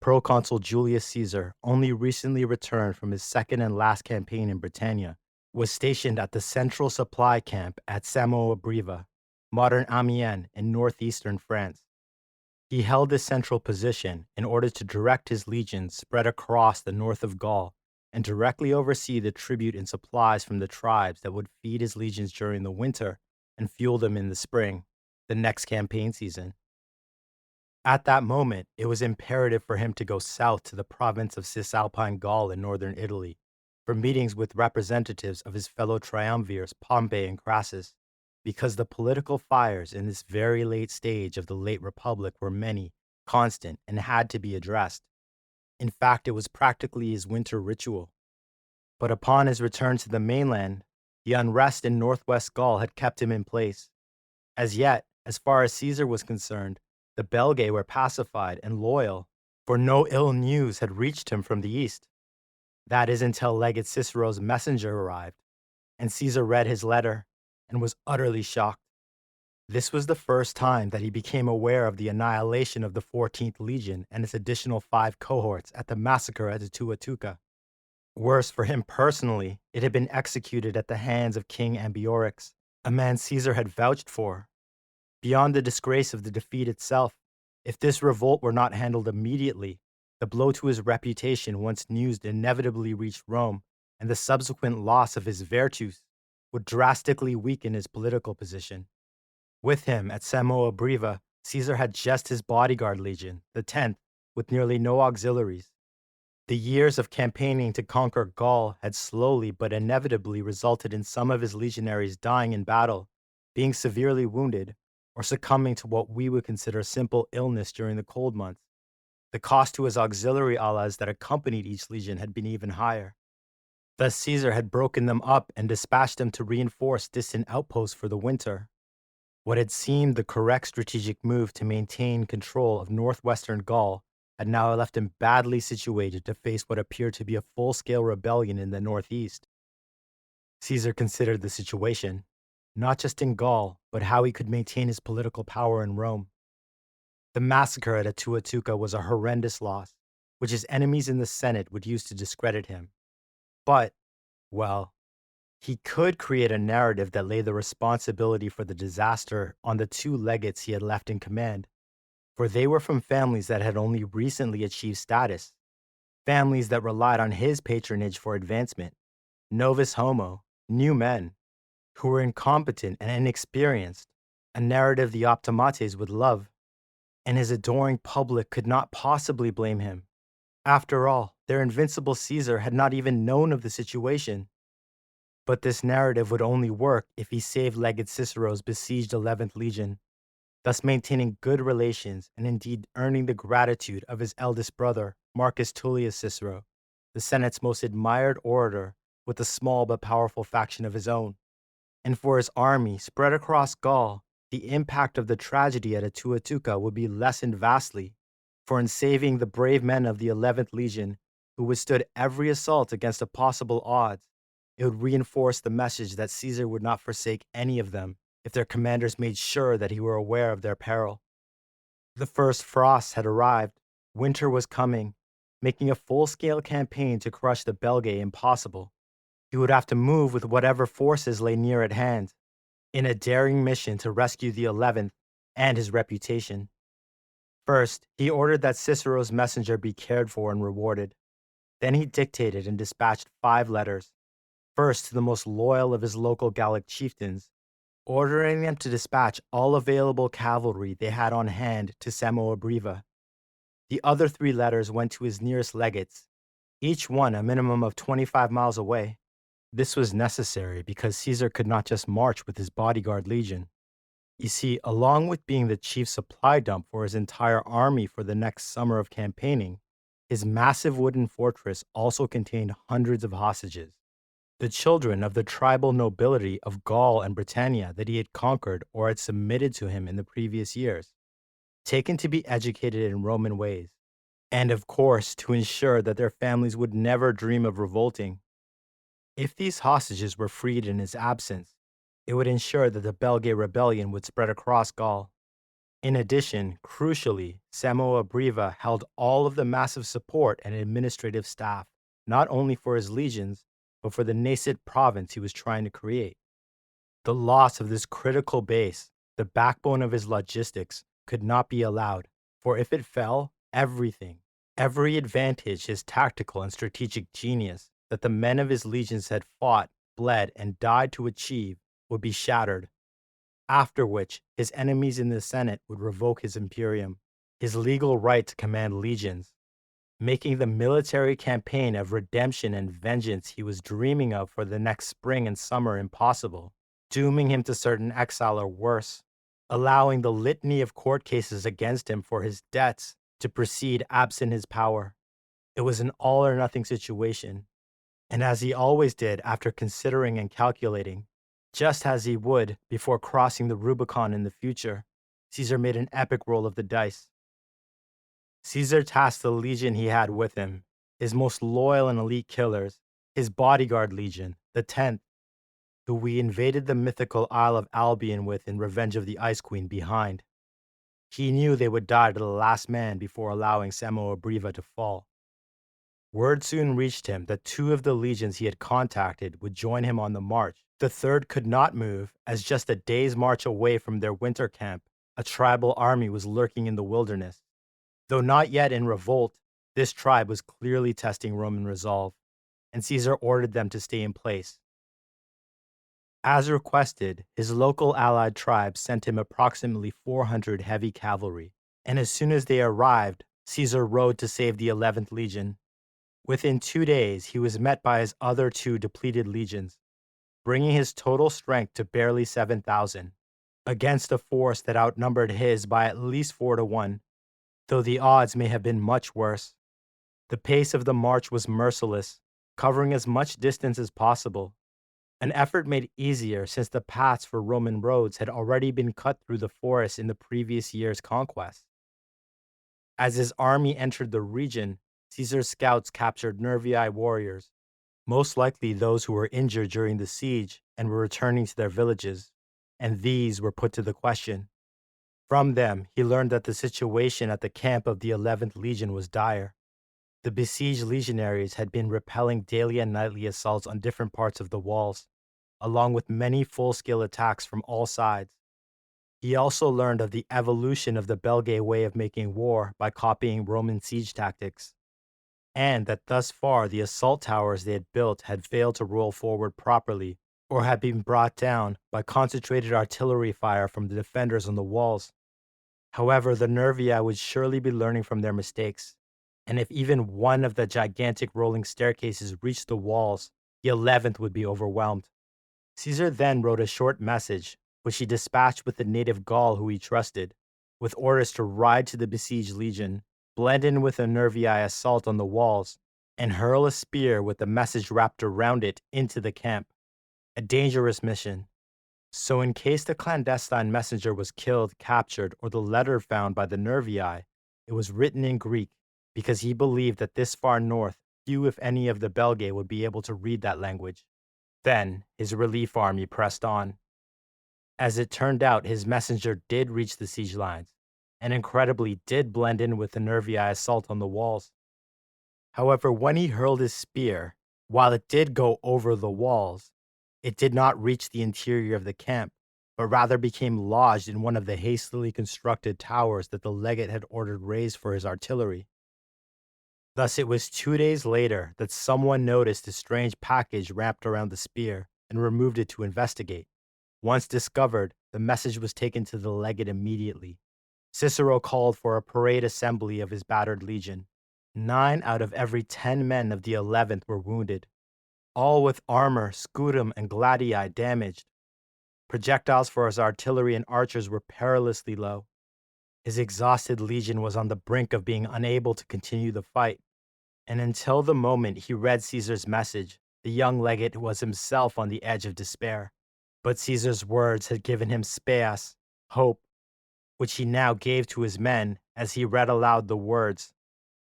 Proconsul Julius Caesar, only recently returned from his second and last campaign in Britannia, was stationed at the central supply camp at Samoa-Briva, modern Amiens in northeastern France. He held this central position in order to direct his legions spread across the north of Gaul and directly oversee the tribute and supplies from the tribes that would feed his legions during the winter and fuel them in the spring, the next campaign season. At that moment, it was imperative for him to go south to the province of Cisalpine Gaul in northern Italy for meetings with representatives of his fellow triumvirs Pompey and Crassus, because the political fires in this very late stage of the late Republic were many, constant, and had to be addressed. In fact, it was practically his winter ritual. But upon his return to the mainland, the unrest in northwest Gaul had kept him in place. As yet, as far as Caesar was concerned, the Belgae were pacified and loyal, for no ill news had reached him from the east. That is until Legate Cicero's messenger arrived, and Caesar read his letter and was utterly shocked. This was the first time that he became aware of the annihilation of the 14th Legion and its additional 5 cohorts at the massacre at Tuatuca. Worse for him personally, it had been executed at the hands of King Ambiorix, a man Caesar had vouched for. Beyond the disgrace of the defeat itself, if this revolt were not handled immediately, the blow to his reputation once news inevitably reached Rome, and the subsequent loss of his virtus would drastically weaken his political position. With him at Samoa-Briva, Caesar had just his bodyguard legion, the 10th, with nearly no auxiliaries. The years of campaigning to conquer Gaul had slowly but inevitably resulted in some of his legionaries dying in battle, being severely wounded, or succumbing to what we would consider simple illness during the cold months. The cost to his auxiliary allies that accompanied each legion had been even higher. Thus Caesar had broken them up and dispatched them to reinforce distant outposts for the winter. What had seemed the correct strategic move to maintain control of northwestern Gaul had now left him badly situated to face what appeared to be a full-scale rebellion in the northeast. Caesar considered the situation, not just in Gaul, but how he could maintain his political power in Rome. The massacre at Atuatuca was a horrendous loss, which his enemies in the Senate would use to discredit him. But, well, he could create a narrative that laid the responsibility for the disaster on the two legates he had left in command, for they were from families that had only recently achieved status, families that relied on his patronage for advancement, novus homo, new men, who were incompetent and inexperienced, a narrative the optimates would love, and his adoring public could not possibly blame him. After all, their invincible Caesar had not even known of the situation. But this narrative would only work if he saved Legate Cicero's besieged 11th Legion, thus maintaining good relations and indeed earning the gratitude of his eldest brother, Marcus Tullius Cicero, the Senate's most admired orator with a small but powerful faction of his own. And for his army spread across Gaul, the impact of the tragedy at Atuatuca would be lessened vastly, for in saving the brave men of the 11th Legion, who withstood every assault against possible odds, it would reinforce the message that Caesar would not forsake any of them if their commanders made sure that he were aware of their peril. The first frosts had arrived, winter was coming, making a full-scale campaign to crush the Belgae impossible. He would have to move with whatever forces lay near at hand, in a daring mission to rescue the 11th and his reputation. First, he ordered that Cicero's messenger be cared for and rewarded. Then he dictated and dispatched 5 letters, first to the most loyal of his local Gallic chieftains, ordering them to dispatch all available cavalry they had on hand to Samoabriva. The other 3 letters went to his nearest legates, each one a minimum of 25 miles away. This was necessary because Caesar could not just march with his bodyguard legion. You see, along with being the chief supply dump for his entire army for the next summer of campaigning, his massive wooden fortress also contained hundreds of hostages, the children of the tribal nobility of Gaul and Britannia that he had conquered or had submitted to him in the previous years, taken to be educated in Roman ways, and of course to ensure that their families would never dream of revolting. If these hostages were freed in his absence, it would ensure that the Belgae rebellion would spread across Gaul. In addition, crucially, Samoabriva held all of the massive support and administrative staff, not only for his legions, but for the nascent province he was trying to create. The loss of this critical base, the backbone of his logistics, could not be allowed, for if it fell, everything, every advantage his tactical and strategic genius that the men of his legions had fought, bled, and died to achieve would be shattered, after which his enemies in the Senate would revoke his imperium, his legal right to command legions, making the military campaign of redemption and vengeance he was dreaming of for the next spring and summer impossible, dooming him to certain exile or worse, allowing the litany of court cases against him for his debts to proceed absent his power. It was an all-or-nothing situation, and as he always did after considering and calculating, just as he would before crossing the Rubicon in the future, Caesar made an epic roll of the dice. Caesar tasked the legion he had with him, his most loyal and elite killers, his bodyguard legion, the 10th, who we invaded the mythical Isle of Albion with in Revenge of the Ice Queen behind. He knew they would die to the last man before allowing Samoabriva to fall. Word soon reached him that 2 of the legions he had contacted would join him on the march. The 3rd could not move, as just a day's march away from their winter camp, a tribal army was lurking in the wilderness. Though not yet in revolt, this tribe was clearly testing Roman resolve, and Caesar ordered them to stay in place. As requested, his local allied tribes sent him approximately 400 heavy cavalry, and as soon as they arrived, Caesar rode to save the 11th Legion. Within 2 days, he was met by his other 2 depleted legions, bringing his total strength to barely 7,000, against a force that outnumbered his by at least 4 to 1, though the odds may have been much worse. The pace of the march was merciless, covering as much distance as possible, an effort made easier since the paths for Roman roads had already been cut through the forest in the previous year's conquest. As his army entered the region, Caesar's scouts captured Nervii warriors, most likely those who were injured during the siege and were returning to their villages, and these were put to the question. From them, he learned that the situation at the camp of the 11th Legion was dire. The besieged legionaries had been repelling daily and nightly assaults on different parts of the walls, along with many full-scale attacks from all sides. He also learned of the evolution of the Belgae way of making war by copying Roman siege tactics, and that thus far the assault towers they had built had failed to roll forward properly or had been brought down by concentrated artillery fire from the defenders on the walls. However, the Nervii would surely be learning from their mistakes, and if even one of the gigantic rolling staircases reached the walls, the 11th would be overwhelmed. Caesar then wrote a short message, which he dispatched with the native Gaul who he trusted, with orders to ride to the besieged legion, blend in with a Nervii assault on the walls, and hurl a spear with the message wrapped around it into the camp. A dangerous mission. So in case the clandestine messenger was killed, captured, or the letter found by the Nervii, it was written in Greek, because he believed that this far north, few if any of the Belgae would be able to read that language. Then his relief army pressed on. As it turned out, his messenger did reach the siege lines, and incredibly did blend in with the Nervii assault on the walls. However, when he hurled his spear, while it did go over the walls, it did not reach the interior of the camp, but rather became lodged in one of the hastily constructed towers that the legate had ordered raised for his artillery. Thus it was 2 days later that someone noticed a strange package wrapped around the spear and removed it to investigate. Once discovered, the message was taken to the legate immediately. Cicero called for a parade assembly of his battered legion. 9 out of every 10 men of the 11th were wounded, all with armor, scutum, and gladii damaged. Projectiles for his artillery and archers were perilously low. His exhausted legion was on the brink of being unable to continue the fight, and until the moment he read Caesar's message, the young legate was himself on the edge of despair. But Caesar's words had given him speas, hope, which he now gave to his men as he read aloud the words,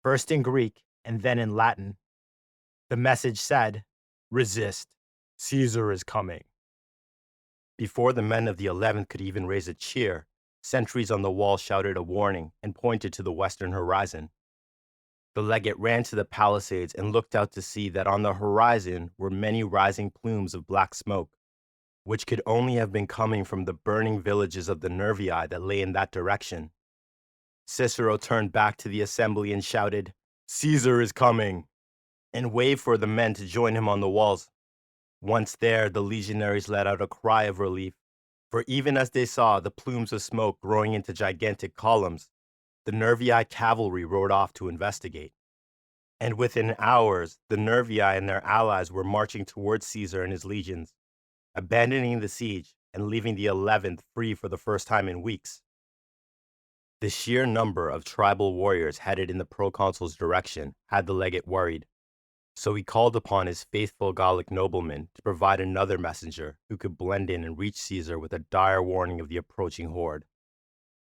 first in Greek and then in Latin. The message said, "Resist. Caesar is coming." Before the men of the 11th could even raise a cheer, sentries on the wall shouted a warning and pointed to the western horizon. The legate ran to the palisades and looked out to see that on the horizon were many rising plumes of black smoke, which could only have been coming from the burning villages of the Nervii that lay in that direction. Cicero turned back to the assembly and shouted, "Caesar is coming," and waved for the men to join him on the walls. Once there, the legionaries let out a cry of relief, for even as they saw the plumes of smoke growing into gigantic columns, the Nervii cavalry rode off to investigate. And within hours, the Nervii and their allies were marching towards Caesar and his legions, abandoning the siege and leaving the 11th free for the first time in weeks. The sheer number of tribal warriors headed in the proconsul's direction had the legate worried, so he called upon his faithful Gallic noblemen to provide another messenger who could blend in and reach Caesar with a dire warning of the approaching horde.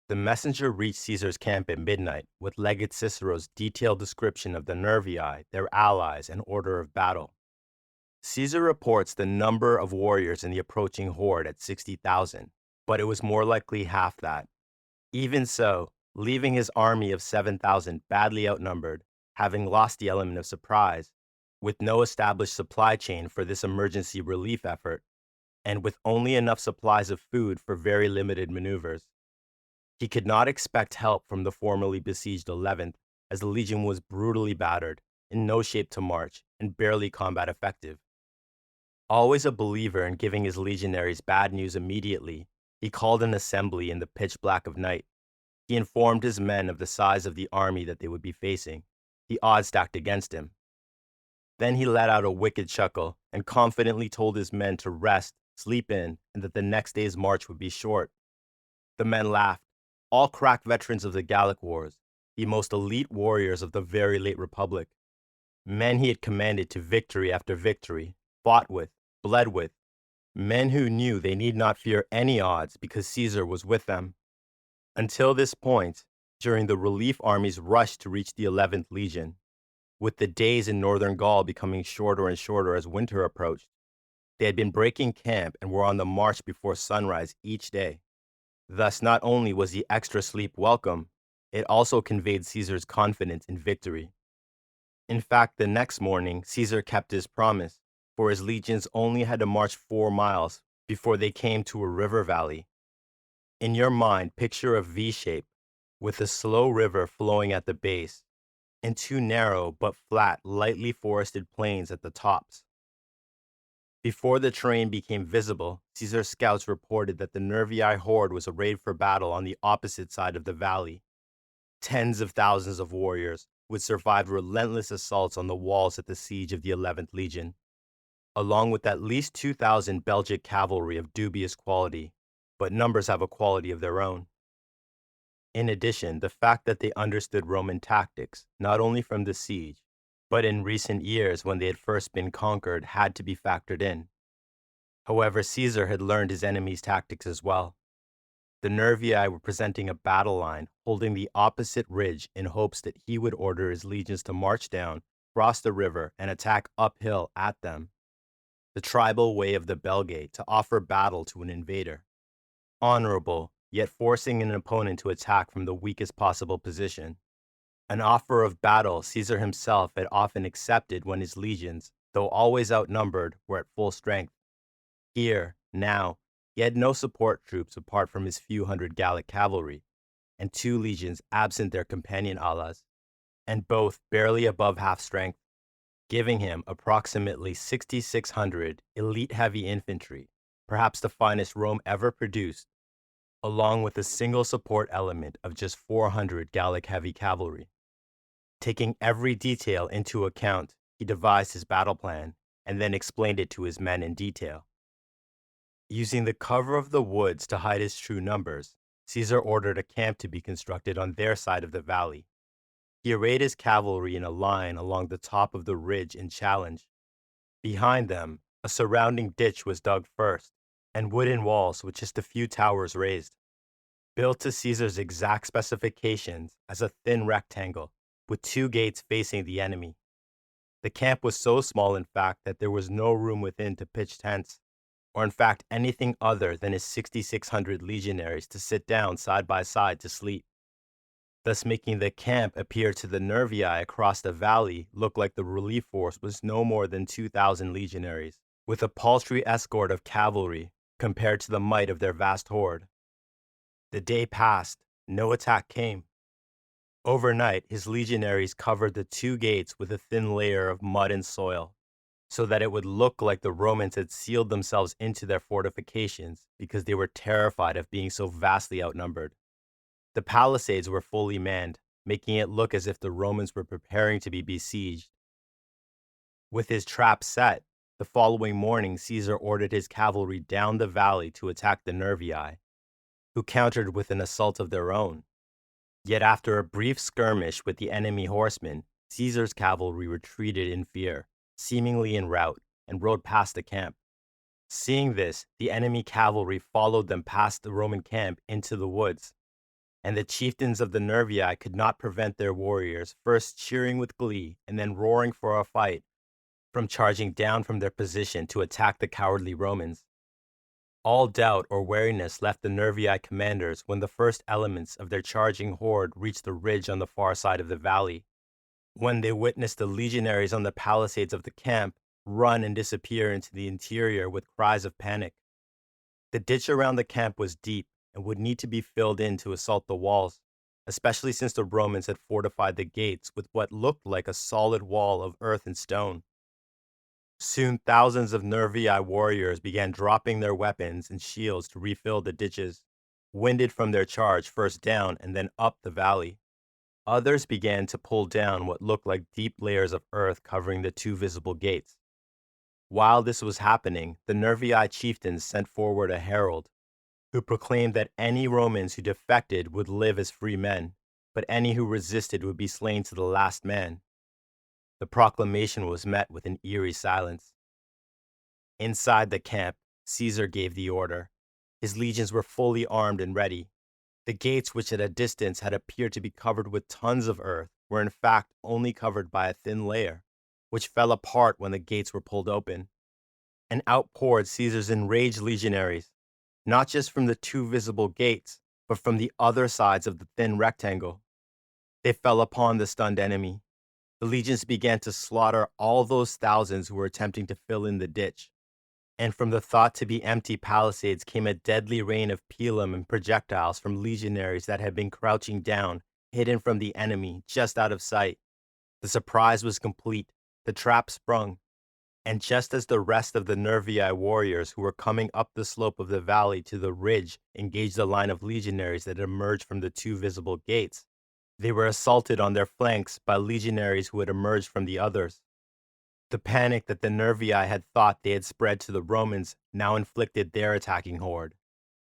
The messenger reached Caesar's camp at midnight with Legate Cicero's detailed description of the Nervii, their allies, and order of battle. Caesar reports the number of warriors in the approaching horde at 60,000, but it was more likely half that. Even so, leaving his army of 7,000 badly outnumbered, having lost the element of surprise, with no established supply chain for this emergency relief effort, and with only enough supplies of food for very limited maneuvers, he could not expect help from the formerly besieged 11th, as the legion was brutally battered, in no shape to march, and barely combat effective. Always a believer in giving his legionaries bad news immediately, he called an assembly in the pitch black of night. He informed his men of the size of the army that they would be facing, the odds stacked against him. Then he let out a wicked chuckle and confidently told his men to rest, sleep in, and that the next day's march would be short. The men laughed, all crack veterans of the Gallic Wars, the most elite warriors of the very late Republic. Men he had commanded to victory after victory, fought with, bled with, men who knew they need not fear any odds because Caesar was with them. Until this point, during the relief army's rush to reach the 11th Legion, with the days in northern Gaul becoming shorter and shorter as winter approached. They had been breaking camp and were on the march before sunrise each day. Thus, not only was the extra sleep welcome, it also conveyed Caesar's confidence in victory. In fact, the next morning, Caesar kept his promise, for his legions only had to march 4 miles before they came to a river valley. In your mind, picture a V shape with a slow river flowing at the base and two narrow but flat, lightly forested plains at the tops. Before the terrain became visible, Caesar's scouts reported that the Nervii horde was arrayed for battle on the opposite side of the valley. Tens of thousands of warriors would survive relentless assaults on the walls at the siege of the 11th Legion, along with at least 2,000 Belgic cavalry of dubious quality, but numbers have a quality of their own. In addition, the fact that they understood Roman tactics, not only from the siege, but in recent years when they had first been conquered, had to be factored in. However, Caesar had learned his enemy's tactics as well. The Nervii were presenting a battle line, holding the opposite ridge in hopes that he would order his legions to march down, cross the river, and attack uphill at them. The tribal way of the Belgae to offer battle to an invader. Honorable, yet forcing an opponent to attack from the weakest possible position. An offer of battle Caesar himself had often accepted when his legions, though always outnumbered, were at full strength. Here, now, he had no support troops apart from his few hundred Gallic cavalry, and 2 legions absent their companion alas, and both barely above half strength, giving him approximately 6,600 elite heavy infantry, perhaps the finest Rome ever produced, along with a single support element of just 400 Gallic heavy cavalry. Taking every detail into account, he devised his battle plan and then explained it to his men in detail. Using the cover of the woods to hide his true numbers, Caesar ordered a camp to be constructed on their side of the valley. He arrayed his cavalry in a line along the top of the ridge in challenge. Behind them, a surrounding ditch was dug first, and wooden walls with just a few towers raised. Built to Caesar's exact specifications as a thin rectangle, with 2 gates facing the enemy. The camp was so small, in fact, that there was no room within to pitch tents, or in fact anything other than his 6,600 legionaries to sit down side by side to sleep, thus making the camp appear to the Nervii across the valley look like the relief force was no more than 2,000 legionaries, with a paltry escort of cavalry compared to the might of their vast horde. The day passed, no attack came. Overnight, his legionaries covered the 2 gates with a thin layer of mud and soil, so that it would look like the Romans had sealed themselves into their fortifications because they were terrified of being so vastly outnumbered. The palisades were fully manned, making it look as if the Romans were preparing to be besieged. With his trap set, the following morning Caesar ordered his cavalry down the valley to attack the Nervii, who countered with an assault of their own. Yet after a brief skirmish with the enemy horsemen, Caesar's cavalry retreated in fear, seemingly in rout, and rode past the camp. Seeing this, the enemy cavalry followed them past the Roman camp into the woods, and the chieftains of the Nervii could not prevent their warriors, first cheering with glee and then roaring for a fight, from charging down from their position to attack the cowardly Romans. All doubt or wariness left the Nervii commanders when the first elements of their charging horde reached the ridge on the far side of the valley, when they witnessed the legionaries on the palisades of the camp run and disappear into the interior with cries of panic. The ditch around the camp was deep and would need to be filled in to assault the walls, especially since the Romans had fortified the gates with what looked like a solid wall of earth and stone. Soon thousands of Nervii warriors began dropping their weapons and shields to refill the ditches, winded from their charge first down and then up the valley. Others began to pull down what looked like deep layers of earth covering the 2 visible gates. While this was happening, the Nervii chieftains sent forward a herald, who proclaimed that any Romans who defected would live as free men, but any who resisted would be slain to the last man. The proclamation was met with an eerie silence. Inside the camp, Caesar gave the order. His legions were fully armed and ready. The gates, which at a distance had appeared to be covered with tons of earth, were in fact only covered by a thin layer, which fell apart when the gates were pulled open, and out poured Caesar's enraged legionaries, not just from the two visible gates, but from the other sides of the thin rectangle. They fell upon the stunned enemy. The legions began to slaughter all those thousands who were attempting to fill in the ditch. And from the thought to be empty palisades came a deadly rain of pilum and projectiles from legionaries that had been crouching down, hidden from the enemy, just out of sight. The surprise was complete. The trap sprung. And just as the rest of the Nervii warriors who were coming up the slope of the valley to the ridge engaged the line of legionaries that emerged from the two visible gates, they were assaulted on their flanks by legionaries who had emerged from the others. The panic that the Nervii had thought they had spread to the Romans now inflicted their attacking horde,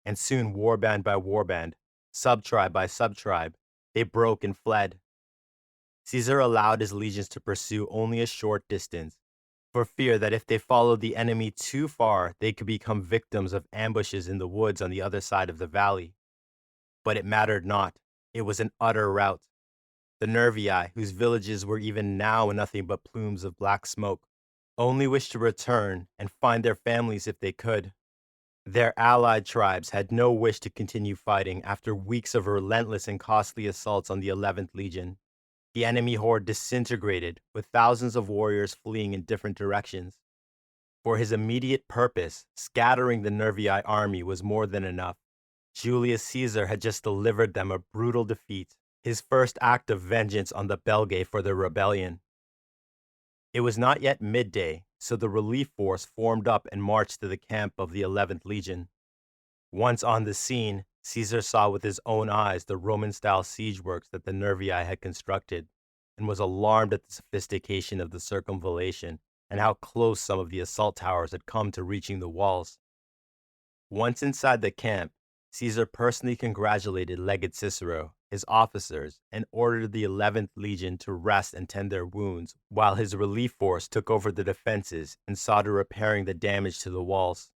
and soon warband by warband, subtribe by subtribe, they broke and fled. Caesar allowed his legions to pursue only a short distance, for fear that if they followed the enemy too far, they could become victims of ambushes in the woods on the other side of the valley. But it mattered not. It was an utter rout. The Nervii, whose villages were even now nothing but plumes of black smoke, only wished to return and find their families if they could. Their allied tribes had no wish to continue fighting after weeks of relentless and costly assaults on the 11th Legion. The enemy horde disintegrated, with thousands of warriors fleeing in different directions. For his immediate purpose, scattering the Nervii army was more than enough. Julius Caesar had just delivered them a brutal defeat, his first act of vengeance on the Belgae for their rebellion. It was not yet midday, so the relief force formed up and marched to the camp of the 11th Legion. Once on the scene, Caesar saw with his own eyes the Roman-style siege works that the Nervii had constructed, and was alarmed at the sophistication of the circumvallation and how close some of the assault towers had come to reaching the walls. Once inside the camp, Caesar personally congratulated Legate Cicero, his officers, and ordered the 11th Legion to rest and tend their wounds, while his relief force took over the defenses and saw to repairing the damage to the walls.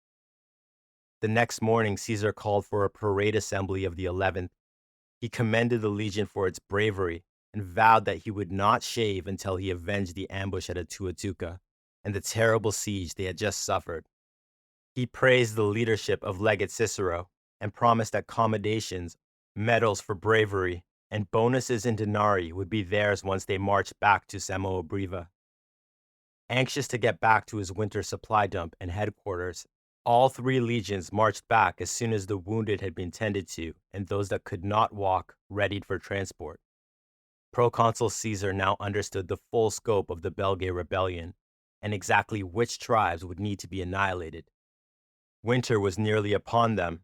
The next morning, Caesar called for a parade assembly of the 11th. He commended the legion for its bravery and vowed that he would not shave until he avenged the ambush at Atuatuca and the terrible siege they had just suffered. He praised the leadership of Legate Cicero and promised accommodations, medals for bravery, and bonuses in denarii would be theirs once they marched back to Samoabriva. Anxious to get back to his winter supply dump and headquarters, all three legions marched back as soon as the wounded had been tended to and those that could not walk readied for transport. Proconsul Caesar now understood the full scope of the Belgae rebellion and exactly which tribes would need to be annihilated. Winter was nearly upon them.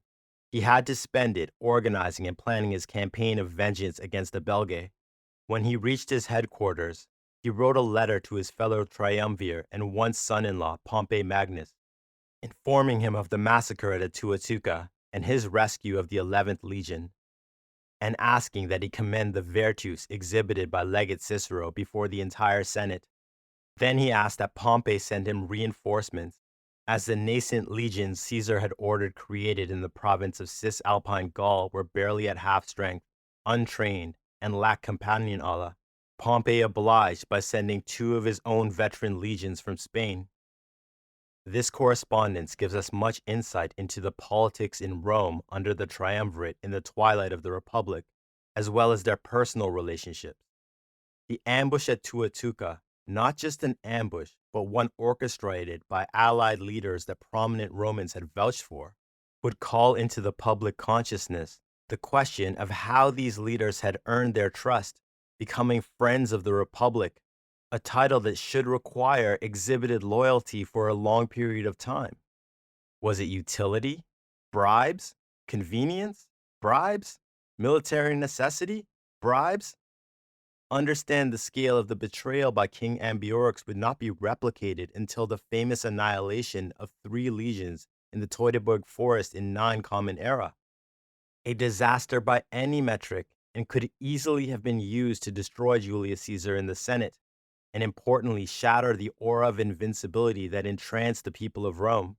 He had to spend it organizing and planning his campaign of vengeance against the Belgae. When he reached his headquarters, he wrote a letter to his fellow triumvir and once son-in-law, Pompey Magnus, informing him of the massacre at Atuatuca and his rescue of the 11th Legion, and asking that he commend the virtues exhibited by Legate Cicero before the entire Senate. Then he asked that Pompey send him reinforcements, as the nascent legions Caesar had ordered created in the province of Cisalpine Gaul were barely at half strength, untrained, and lacked companion alla. Pompey obliged by sending 2 of his own veteran legions from Spain. This correspondence gives us much insight into the politics in Rome under the triumvirate in the twilight of the Republic, as well as their personal relationships. The ambush at Atuatuca, not just an ambush, but one orchestrated by allied leaders that prominent Romans had vouched for, would call into the public consciousness the question of how these leaders had earned their trust, becoming friends of the Republic, a title that should require exhibited loyalty for a long period of time. Was it utility? Bribes? Convenience? Bribes? Military necessity? Bribes? Understand the scale of the betrayal by King Ambiorix would not be replicated until the famous annihilation of 3 legions in the Teutoburg forest in 9 Common Era. A disaster by any metric, and could easily have been used to destroy Julius Caesar in the Senate, and importantly shatter the aura of invincibility that entranced the people of Rome.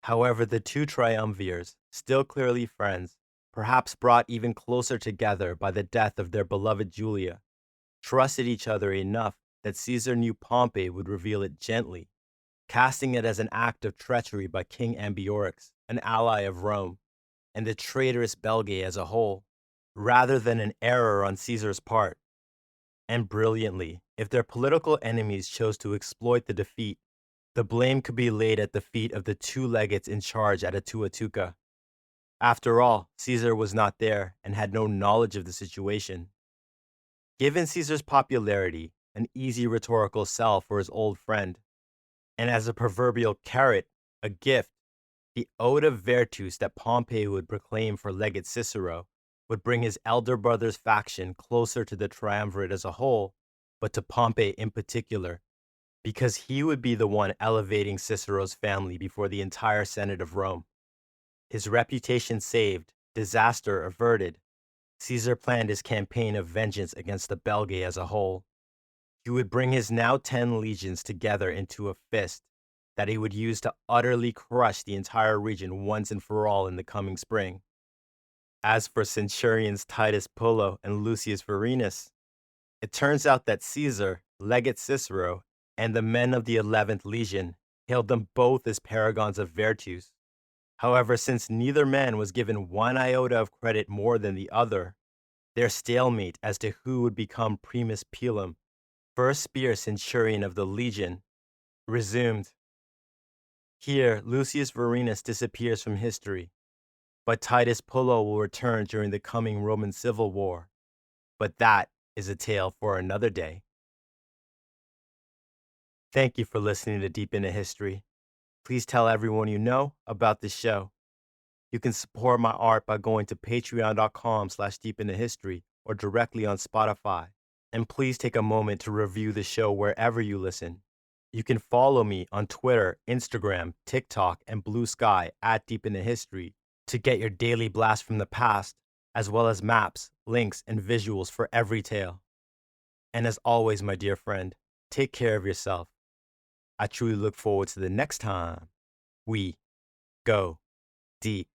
However, the 2 triumvirs, still clearly friends, perhaps brought even closer together by the death of their beloved Julia, trusted each other enough that Caesar knew Pompey would reveal it gently, casting it as an act of treachery by King Ambiorix, an ally of Rome, and the traitorous Belgae as a whole, rather than an error on Caesar's part. And brilliantly, if their political enemies chose to exploit the defeat, the blame could be laid at the feet of the two legates in charge at Atuatuca. After all, Caesar was not there and had no knowledge of the situation. Given Caesar's popularity, an easy rhetorical sell for his old friend, and as a proverbial carrot, a gift, the ode of Virtus that Pompey would proclaim for legate Cicero would bring his elder brother's faction closer to the triumvirate as a whole, but to Pompey in particular, because he would be the one elevating Cicero's family before the entire Senate of Rome. His reputation saved, disaster averted, Caesar planned his campaign of vengeance against the Belgae as a whole. He would bring his now 10 legions together into a fist that he would use to utterly crush the entire region once and for all in the coming spring. As for centurions Titus Pullo and Lucius Vorenus, it turns out that Caesar, legate Cicero, and the men of the 11th Legion hailed them both as paragons of virtus. However, since neither man was given one iota of credit more than the other, their stalemate as to who would become primus pilum, first spear centurion of the legion, resumed. Here, Lucius Vorenus disappears from history, but Titus Pullo will return during the coming Roman Civil War. But that is a tale for another day. Thank you for listening to Deep into History. Please tell everyone you know about this show. You can support my art by going to patreon.com/deepintohistory or directly on Spotify. And please take a moment to review the show wherever you listen. You can follow me on Twitter, Instagram, TikTok, and Blue Sky at Deep into History to get your daily blast from the past, as well as maps, links, and visuals for every tale. And as always, my dear friend, take care of yourself. I truly look forward to the next time we go deep.